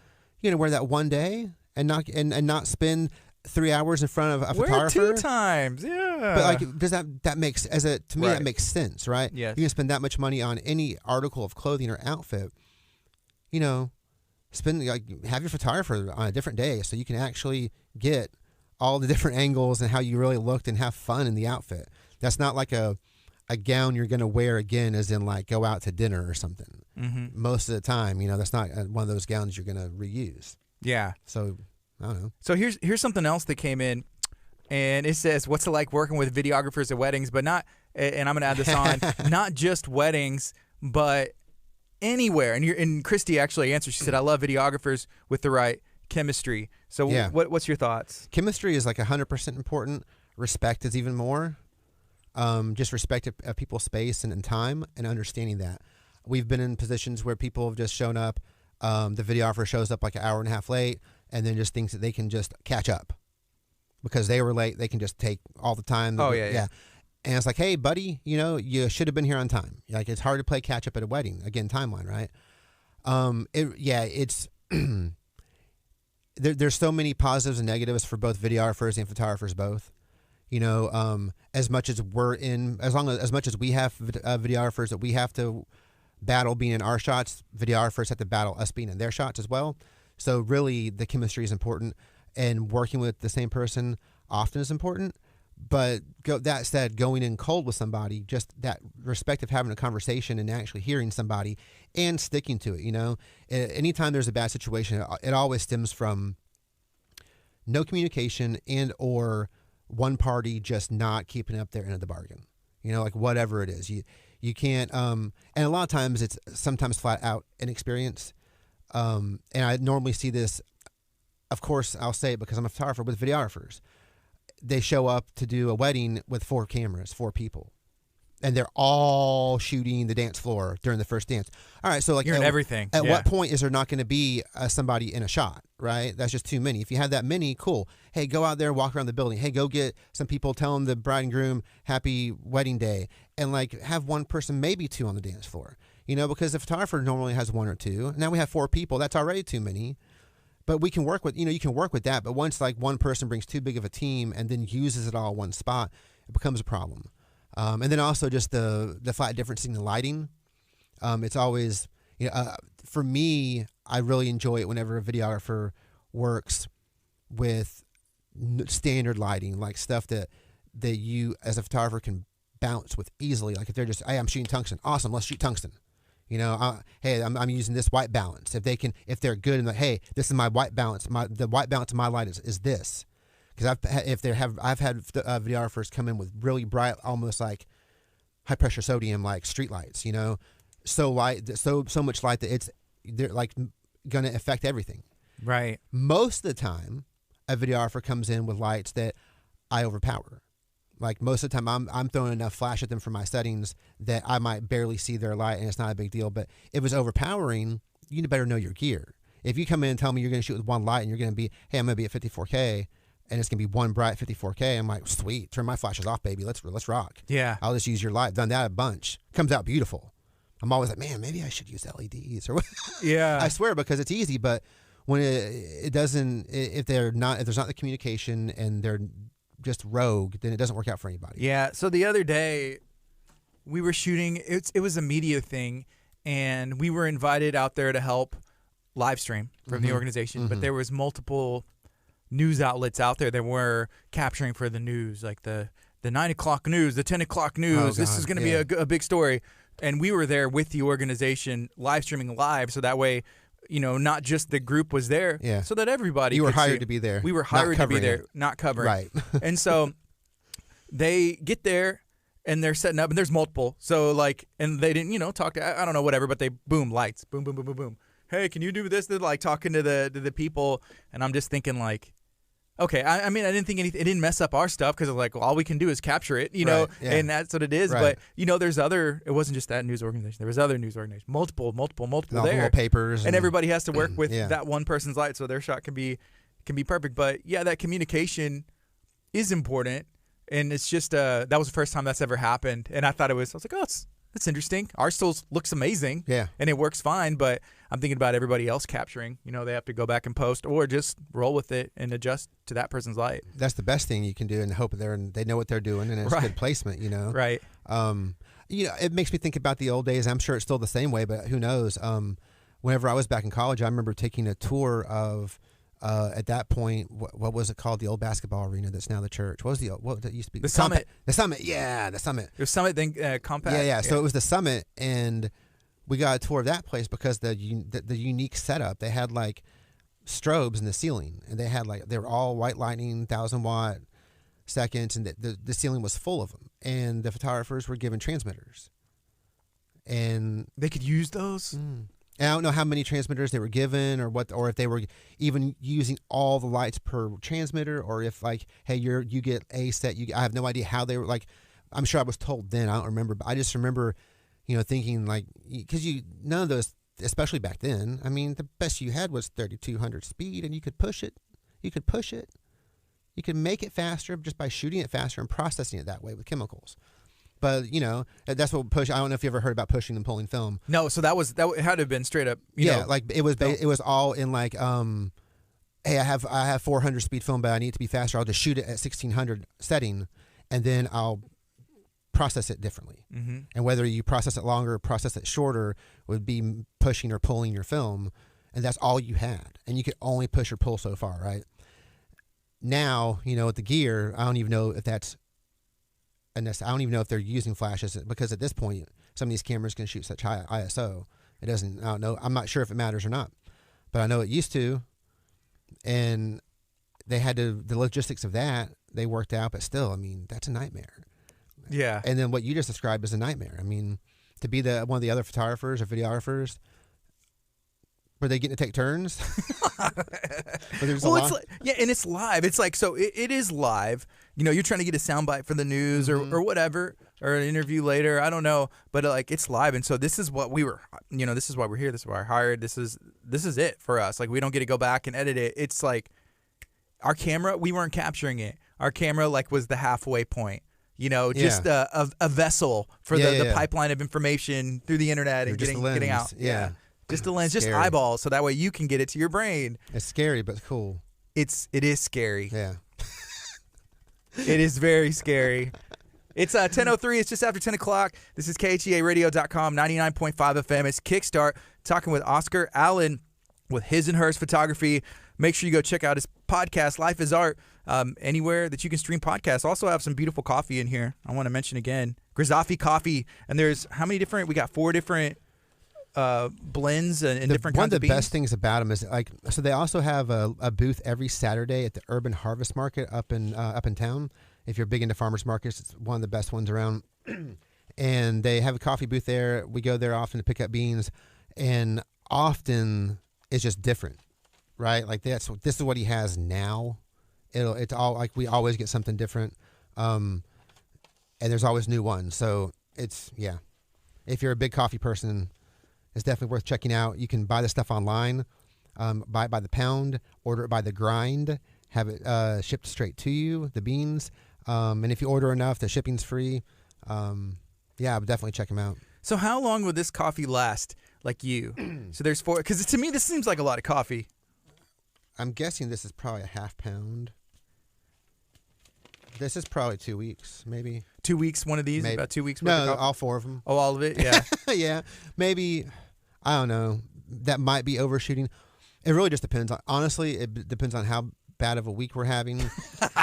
going to wear that one day and not spend 3 hours in front of a We're photographer. 2 times, yeah. But like, does that makes to me Right. that makes sense, right? Yes. You can spend that much money on any article of clothing or outfit. You know, have your photographer on a different day so you can actually get all the different angles and how you really looked and have fun in the outfit. That's not like a gown you're going to wear again, as in like go out to dinner or something. Mm-hmm. Most of the time, that's not one of those gowns you're going to reuse. Yeah. So I don't know. So here's something else that came in, and it says, "What's it like working with videographers at weddings?" But not, and I'm going to add this on, not just weddings, but anywhere. And Christy actually answered. She said, "I love videographers with the right chemistry." So Yeah. what's your thoughts? Chemistry is like 100% important. Respect is even more. Just respect of people's space and time and understanding that. We've been in positions where people have just shown up. The videographer shows up like an hour and a half late and then just thinks that they can just catch up because they were late. They can just take all the time. Yeah. And it's like, hey, buddy, you should have been here on time. Like, it's hard to play catch up at a wedding. Again, timeline, right? It's there's so many positives and negatives for both videographers and photographers both. As much as as much as we have videographers that we have to battle being in our shots, videographers have to battle us being in their shots as well. So really, the chemistry is important, and working with the same person often is important. But that said, going in cold with somebody, just that respect of having a conversation and actually hearing somebody and sticking to it. Anytime there's a bad situation, it always stems from no communication and or one party just not keeping up their end of the bargain. Like whatever it is, you can't. And a lot of times it's sometimes flat out inexperience. And I normally see this. Of course, I'll say it because I'm a photographer with videographers. They show up to do a wedding with 4 cameras, 4 people, and they're all shooting the dance floor during the first dance. All right, so like You're in everything. At what point is there not going to be somebody in a shot, right? That's just too many. If you have that many, cool. Hey, go out there, walk around the building. Hey, go get some people, tell them the bride and groom happy wedding day, and like have one person, maybe 2 on the dance floor. Because the photographer normally has 1 or 2. Now we have 4 people. That's already too many. But we can work with, you can work with that. But once like one person brings too big of a team and then uses it all in one spot, it becomes a problem. And then also just the flat difference in the lighting. It's always, for me, I really enjoy it whenever a videographer works with standard lighting, like stuff that you as a photographer can bounce with easily. Like if they're just, hey, I'm shooting tungsten. Awesome, let's shoot tungsten. Hey, I'm using this white balance. If they're good and like, hey, this is my white balance. The white balance of my light is this. Because I've had videographers come in with really bright, almost like high pressure sodium, like street lights. So light, so much light that they're like gonna affect everything. Right. Most of the time, a videographer comes in with lights that I overpower. Like most of the time, I'm throwing enough flash at them for my settings that I might barely see their light, and it's not a big deal. But if it's overpowering, you better know your gear. If you come in and tell me you're going to shoot with one light and you're going to be, hey, I'm going to be at 54K, and it's going to be one bright 54K, I'm like, sweet, turn my flashes off, baby. Let's rock. Yeah. I'll just use your light. Done that a bunch. Comes out beautiful. I'm always like, man, maybe I should use LEDs or Yeah. I swear, because it's easy, but when it doesn't, if there's not the communication and they're just rogue, then it doesn't work out for anybody. Yeah. So the other day we were shooting, it was a media thing, and we were invited out there to help live stream from the organization, but there was multiple news outlets out there that were capturing for the news, like the 9 o'clock news, the 10 o'clock news. Oh, this God, is going to be a big story. And we were there with the organization live streaming live, so that way, not just the group was there, so that everybody You were could hired see. to be there. We were hired to be there, it. not covering. Right. And so they get there and they're setting up, and there's multiple. So like, and they didn't, talk to, I don't know, whatever, but they boom, lights, boom, boom, boom, boom, boom. Hey, can you do this? They're like talking to the people, and I'm just thinking like, okay, I mean, I didn't think anything. It didn't mess up our stuff because like, well, all we can do is capture it, Right, yeah. and that's what it is. Right. But there's other. It wasn't just that news organization. There was other news organizations, multiple All the there, little papers, and everybody has to work with Yeah. that one person's light, so their shot can be perfect. But yeah, that communication is important, and it's just that was the first time that's ever happened, and I was like, oh, that's interesting. Our still looks amazing. Yeah. And it works fine, but I'm thinking about everybody else capturing. You know, they have to go back and post or just roll with it and adjust to that person's light. That's the best thing you can do, and hope they know what they're doing, and it's good placement, you know. Right. You know, it makes me think about the old days. I'm sure it's still the same way, but who knows? Whenever I was back in college, I remember taking a tour of, at that point, what was it called? The old basketball arena that's now the church. What that used to be? The Summit. The Summit, yeah, the Summit. It was Summit, then Compact. Yeah. So it was the Summit, and we got a tour of that place because the unique setup. They had like strobes in the ceiling, and they were all white lightning, 1,000-watt seconds, and the ceiling was full of them. And the photographers were given transmitters, and they could use those. And I don't know how many transmitters they were given, or if they were even using all the lights per transmitter, or if like, hey, you get a set. I have no idea how they were like. I'm sure I was told then. I don't remember, but I just remember, you know, thinking like, because none of those, especially back then. I mean, the best you had was 3,200 speed, and you could push it. You could make it faster just by shooting it faster and processing it that way with chemicals. But, you know, that's what I don't know if you ever heard about pushing and pulling film. No, so that had to have been straight up, you know. Like it was all in like, hey, I have 400 speed film, but I need it to be faster. I'll just shoot it at 1,600 setting, and then I'll process it differently. Mm-hmm. And whether you process it longer or process it shorter would be pushing or pulling your film, and that's all you had. And you could only push or pull so far, right? Now, you know, with the gear, I don't even know if that's, and I don't even know if they're using flashes, because at this point, some of these cameras can shoot such high ISO. I don't know. I'm not sure if it matters or not, but I know it used to, and they had the logistics of that, they worked out, but still, I mean, that's a nightmare. Yeah. And then what you just described is a nightmare. I mean, to be one of the other photographers or videographers, were they getting to take turns? Well, and it's live. It's like, so it is live. You know, you're trying to get a soundbite for the news or whatever, or an interview later. I don't know, but like it's live, and so this is what we were. You know, this is why we're here. This is why I hired. This is it for us. Like we don't get to go back and edit it. It's like our camera. We weren't capturing it. Our camera like was the halfway point. You know, just a vessel for the pipeline of information through the internet and getting out. Yeah. Just a lens, just eyeballs, so that way you can get it to your brain. It's scary, but cool. It is scary. Yeah. It is very scary. It's 10:03. It's just after 10 o'clock. This is KHEARadio.com, 99.5 FM. It's Kickstart, talking with Oscar Allen with His and Hers Photography. Make sure you go check out his podcast, Life is Art, anywhere that you can stream podcasts. Also have some beautiful coffee in here. I want to mention again, Grizzaffi Coffee. And there's how many different? We got 4 different blends and different kinds of beans. One of the best things about them is so they also have a booth every Saturday at the Urban Harvest Market up in town. If you're big into farmers markets, it's one of the best ones around. And they have a coffee booth there. We go there often to pick up beans, and often it's just different, right? Like this is what he has now. It's all like we always get something different, and there's always new ones. So it's if you're a big coffee person, it's definitely worth checking out. You can buy the stuff online, buy it by the pound, order it by the grind, have it shipped straight to you, the beans. And if you order enough, the shipping's free. I would definitely check them out. So how long would this coffee last, like you? So there's 4, because to me this seems like a lot of coffee. I'm guessing this is probably a half pound. This is probably 2 weeks, maybe. 2 weeks, one of these? Maybe. About 2 weeks worth of coffee? All 4 of them. Oh, all of it? Yeah. Yeah. Maybe, I don't know. That might be overshooting. It really just depends. Honestly, it depends on how bad of a week we're having.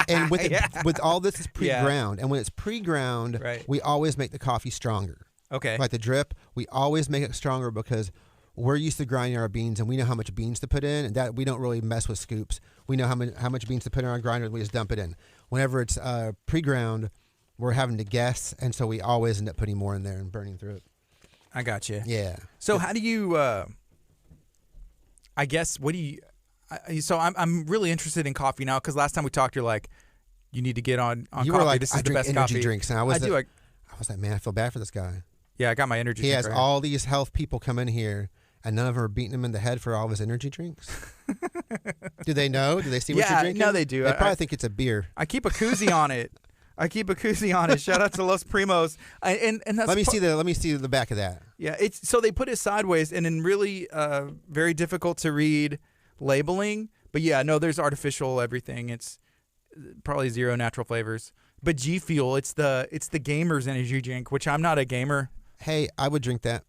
And with all this, it's pre-ground. And when it's pre-ground, we always make the coffee stronger. Okay. Like the drip, we always make it stronger because we're used to grinding our beans, and we know how much beans to put in, and that we don't really mess with scoops. We know how much beans to put in our grinder, and we just dump it in. Whenever it's pre-ground, we're having to guess, and so we always end up putting more in there and burning through it. I got you. Yeah. So how do you? I guess what do you? So I'm really interested in coffee now, because last time we talked, you're like, you need to get on you coffee. Were like, this is I the best energy coffee. Drinks, and I was like, man, I feel bad for this guy. Yeah, I got my energy. He drink has right all these health people come in here, and none of them are beating him in the head for all of his energy drinks. Do they know? Do they see what you're drinking? No, they do. They probably think it's a beer. I keep a koozie on it. I keep a koozie on it. Shout out to Los Primos. And that's Let me see the back of that. Yeah, it's so they put it sideways and in really very difficult to read labeling. But yeah, no, there's artificial everything. It's probably zero natural flavors. But G Fuel, it's the gamer's energy drink, which I'm not a gamer. Hey, I would drink that.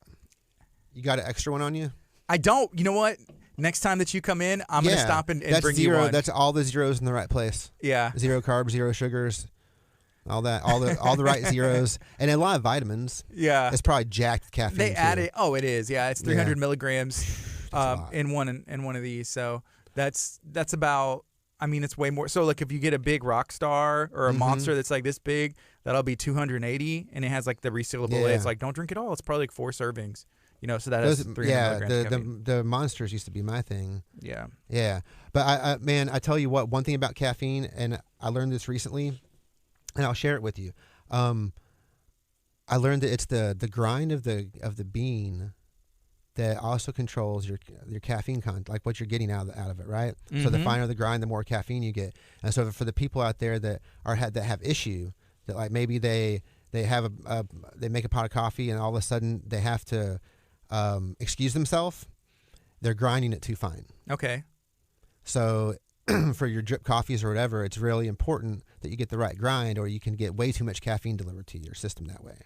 You got an extra one on you? I don't. You know what? Next time that you come in, I'm gonna stop and bring zero, you one. That's all the zeros in the right place. Yeah. 0 carbs, 0 sugars. All the right zeros, and a lot of vitamins. Yeah, it's probably jacked caffeine. They add it. Oh, it is. Yeah, it's 300 milligrams in one of these. So that's about. I mean, it's way more. So like, if you get a big rock star or a monster that's like this big, that'll be 280, and it has like the resealable lid. It's like, don't drink it all. It's probably like 4 servings. You know, so that has 300 milligrams. The monsters used to be my thing. Yeah, yeah. But I tell you what. One thing about caffeine, and I learned this recently. And I'll share it with you. I learned that it's the grind of the bean that also controls your caffeine content, like what you're getting out of it, right? So the finer the grind, the more caffeine you get. And so for the people out there that have issue, that like maybe they have they make a pot of coffee and all of a sudden they have to excuse themselves, they're grinding it too fine. Okay. So for your drip coffees or whatever, it's really important that you get the right grind, or you can get way too much caffeine delivered to your system that way.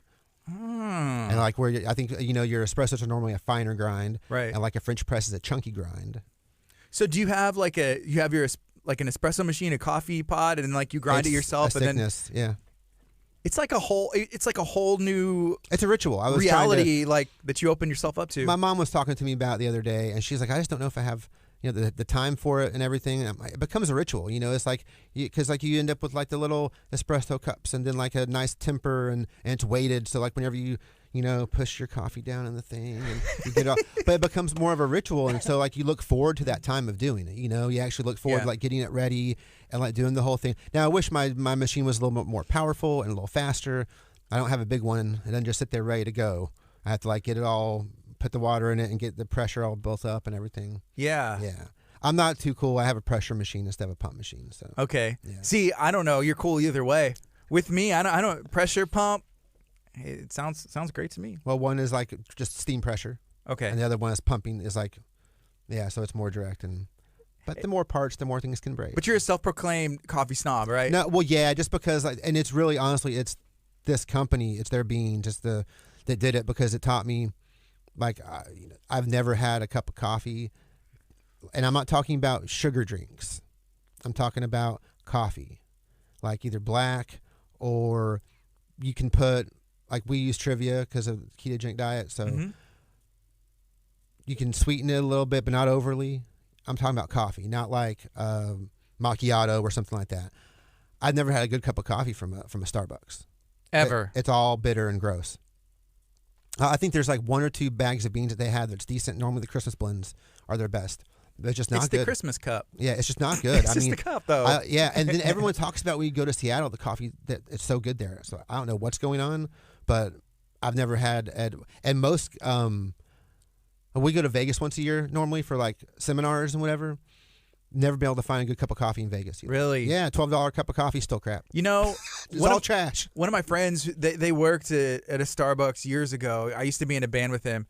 And like I think your espressos are normally a finer grind, right? And like a French press is a chunky grind. So do you have like an espresso machine, a coffee pot, and like you grind it yourself, and then it's like a whole new. It's a ritual. I was reality like that you open yourself up to. My mom was talking to me about it the other day, and she's like, I just don't know if I have. The time for it and everything, it becomes a ritual. It's like because you end up with like the little espresso cups and then like a nice temper and it's weighted. So like whenever you push your coffee down in the thing and you get it all, but it becomes more of a ritual. And so like you look forward to that time of doing it. You actually look forward to like getting it ready and like doing the whole thing. Now I wish my machine was a little bit more powerful and a little faster. I don't have a big one. It doesn't just sit there ready to go. I have to like get it all. Put the water in it and get the pressure all built up and everything. Yeah. I'm not too cool. I have a pressure machine instead of a pump machine. So okay. Yeah. See, I don't know. You're cool either way. With me, I don't pressure pump. It sounds great to me. Well, one is like just steam pressure. Okay. And the other one is pumping. Is like, so it's more direct but the more parts, the more things can break. But you're a self-proclaimed coffee snob, right? No. Well, yeah. Just because, and it's really honestly, it's this company. It's their bean. Just that did it because it taught me. Like, I've never had a cup of coffee, and I'm not talking about sugar drinks. I'm talking about coffee, like either black or you can put, like we use Trivia because of the ketogenic diet, so you can sweeten it a little bit, but not overly. I'm talking about coffee, not like macchiato or something like that. I've never had a good cup of coffee from a Starbucks. Ever. It's all bitter and gross. I think there's like 1 or 2 bags of beans that they have that's decent. Normally the Christmas blends are their best. They're just not good. It's the Christmas cup. Yeah, it's just not good. It's just the cup, though. And then everyone talks about when you go to Seattle, the coffee, that it's so good there. So I don't know what's going on, but I've never had, and most, we go to Vegas once a year normally for like seminars and whatever. Never been able to find a good cup of coffee in Vegas either. Really? Yeah, $12 cup of coffee, still crap. It's all trash. One of my friends, they worked at a Starbucks years ago. I used to be in a band with him.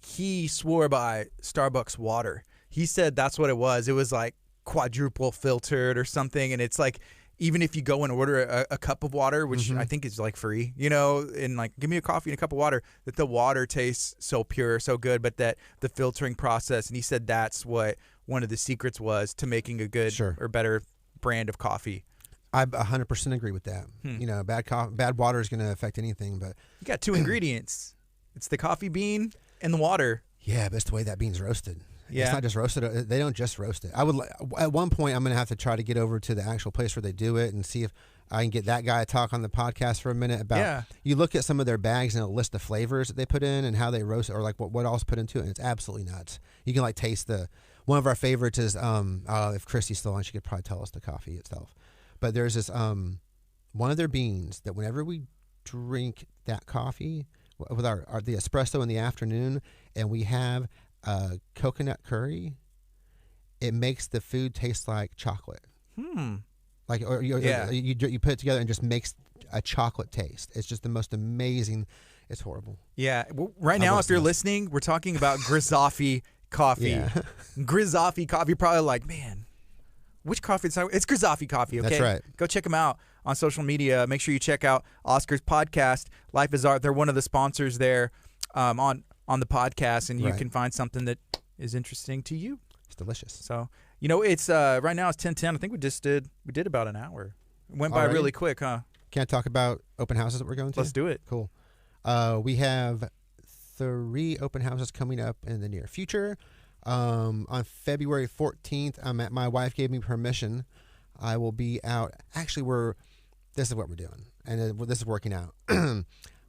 He swore by Starbucks water. He said that's what it was. It was like quadruple filtered or something, and it's like even if you go and order a cup of water, which I think is like free, and like give me a coffee and a cup of water, that the water tastes so pure, so good, but that the filtering process, and he said that's what one of the secrets was to making a good or better brand of coffee. I 100% agree with that. Bad water is going to affect anything, but you got 2 ingredients. It's the coffee bean and the water. Yeah, but it's the way that bean's roasted. Yeah. It's not just roasted. They don't just roast it. At one point, I'm going to have to try to get over to the actual place where they do it and see if I can get that guy to talk on the podcast for a minute about, you look at some of their bags and it'll list the flavors that they put in and how they roast it, or like what else put into it. And it's absolutely nuts. You can like taste one of our favorites is, if Christy's still on, she could probably tell us the coffee itself. But there's this, one of their beans that whenever we drink that coffee with the espresso in the afternoon and we have coconut curry, it makes the food taste like chocolate. you put it together and just makes a chocolate taste. It's just the most amazing. It's horrible. Yeah. Well, right now, if you're listening, we're talking about Grizzaffi Coffee. Yeah. Grizzaffi Coffee. You're probably like, man, which coffee? It's Grizzaffi Coffee. Okay. That's right. Go check them out on social media. Make sure you check out Oscar's podcast, Life is Art. They're one of the sponsors there on the podcast, and you can find something that is interesting to you. It's delicious. So, it's right now it's 10:10. I think we did about an hour. It went by really quick, huh? Can I talk about open houses that we're going to? Let's do it. Cool. We have 3 open houses coming up in the near future. On February 14th, my wife gave me permission. I will be out. Actually, this is what we're doing, and this is working out.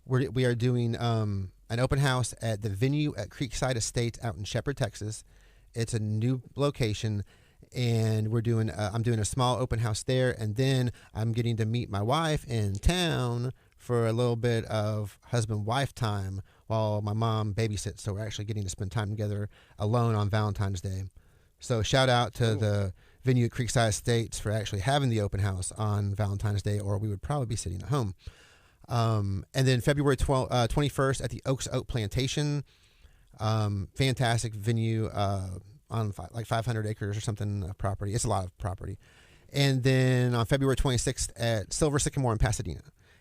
We are doing an open house at the venue at Creekside Estates out in Shepherd, Texas. It's a new location, and I'm doing a small open house there, and then I'm getting to meet my wife in town for a little bit of husband-wife time while my mom babysits. So we're actually getting to spend time together alone on Valentine's Day. So shout out to the venue at Creekside Estates for actually having the open house on Valentine's Day, or we would probably be sitting at home. And then February 21st at the Oaks Oak Plantation. Fantastic venue on like 500 acres or something of property. It's a lot of property. And then on February 26th at Silver Sycamore in Pasadena.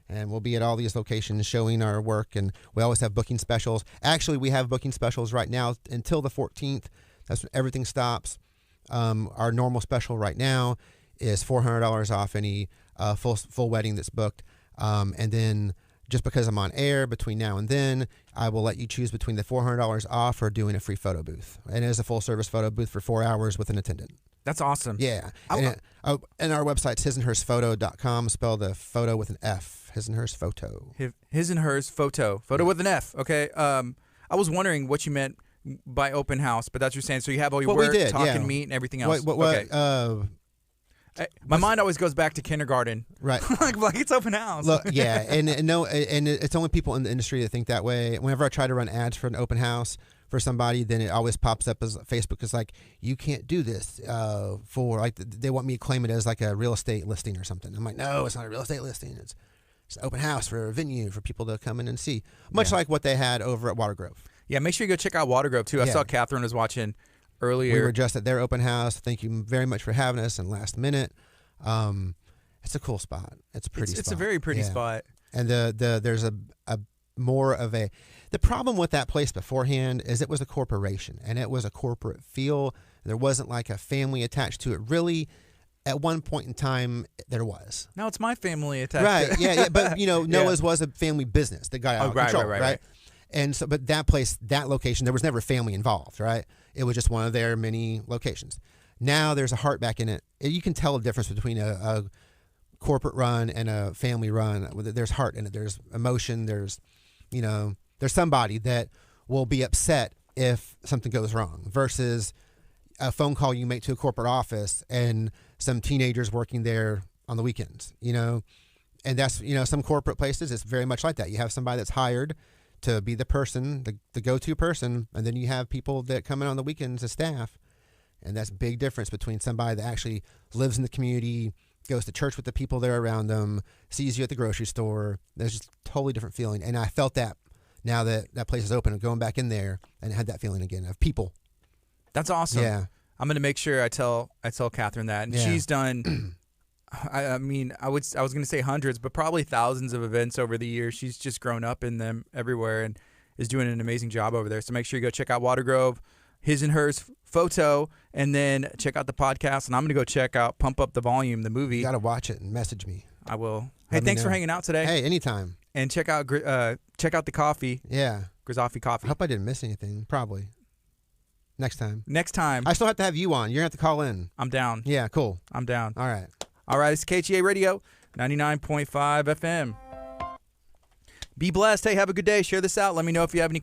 And we'll be at all these locations showing our work, and we always have booking specials. Actually, we have booking specials right now until the 14th. That's when everything stops. Our normal special right now is $400 off any full wedding that's booked. And then just because I'm on air between now and then, I will let you choose between the $400 off or doing a free photo booth. And it is a full-service photo booth for 4 hours with an attendant. That's awesome. Yeah. And our website's hisandhersphoto.com. Spell the photo with an F. His and Hers Photo. His and Hers Photo. Photo with an F. Okay. I was wondering what you meant by open house, but that's what you're saying. So you have all your work, talking, meet, and everything else. Okay. My mind always goes back to kindergarten. Right. like it's open house. Look, yeah, and it's only people in the industry that think that way. Whenever I try to run ads for an open house for somebody, then it always pops up as Facebook is like, you can't do this for like they want me to claim it as like a real estate listing or something. I'm like, no, it's not a real estate listing. It's an open house for a venue for people to come in and see, much like what they had over at Watergrove. Yeah, make sure you go check out Watergrove too. I saw Catherine was watching earlier. We were just at their open house. Thank you very much for having us. And last minute, it's a cool spot. It's a pretty spot. It's a very pretty spot. And there's a more of a the problem with that place beforehand is it was a corporation and it was a corporate feel. There wasn't like a family attached to it. Really, at one point in time, there was. Now it's my family attached. Right. Yeah. But Noah's was a family business that got out of control. Right. And so, but that place, that location, there was never family involved. Right. It was just one of their many locations. Now there's a heart back in it. You can tell the difference between a corporate run and a family run. There's heart in it. There's emotion. There's somebody that will be upset if something goes wrong versus a phone call you make to a corporate office and some teenagers working there on the weekends, and that's, some corporate places, it's very much like that. You have somebody that's hired to be the person, the go-to person, and then you have people that come in on the weekends as staff. And that's a big difference between somebody that actually lives in the community, goes to church with the people there around them, sees you at the grocery store. There's just a totally different feeling. And I felt that now that that place is open and going back in there and had that feeling again of people. That's awesome. Yeah. I'm going to make sure I tell Catherine that. And she's done, I was going to say hundreds, but probably thousands of events over the years. She's just grown up in them everywhere and is doing an amazing job over there. So make sure you go check out Watergrove, His and Hers Photo, and then check out the podcast. And I'm going to go check out Pump Up the Volume, the movie. You got to watch it and message me. I will. Hey, thanks for hanging out today. Hey, anytime. And check out the coffee. Yeah. Grizzaffi Coffee. I hope I didn't miss anything. Probably. Next time. I still have to have you on. You're going to have to call in. I'm down. Yeah, cool. I'm down. All right. It's KHEA Radio, 99.5 FM. Be blessed. Hey, have a good day. Share this out. Let me know if you have any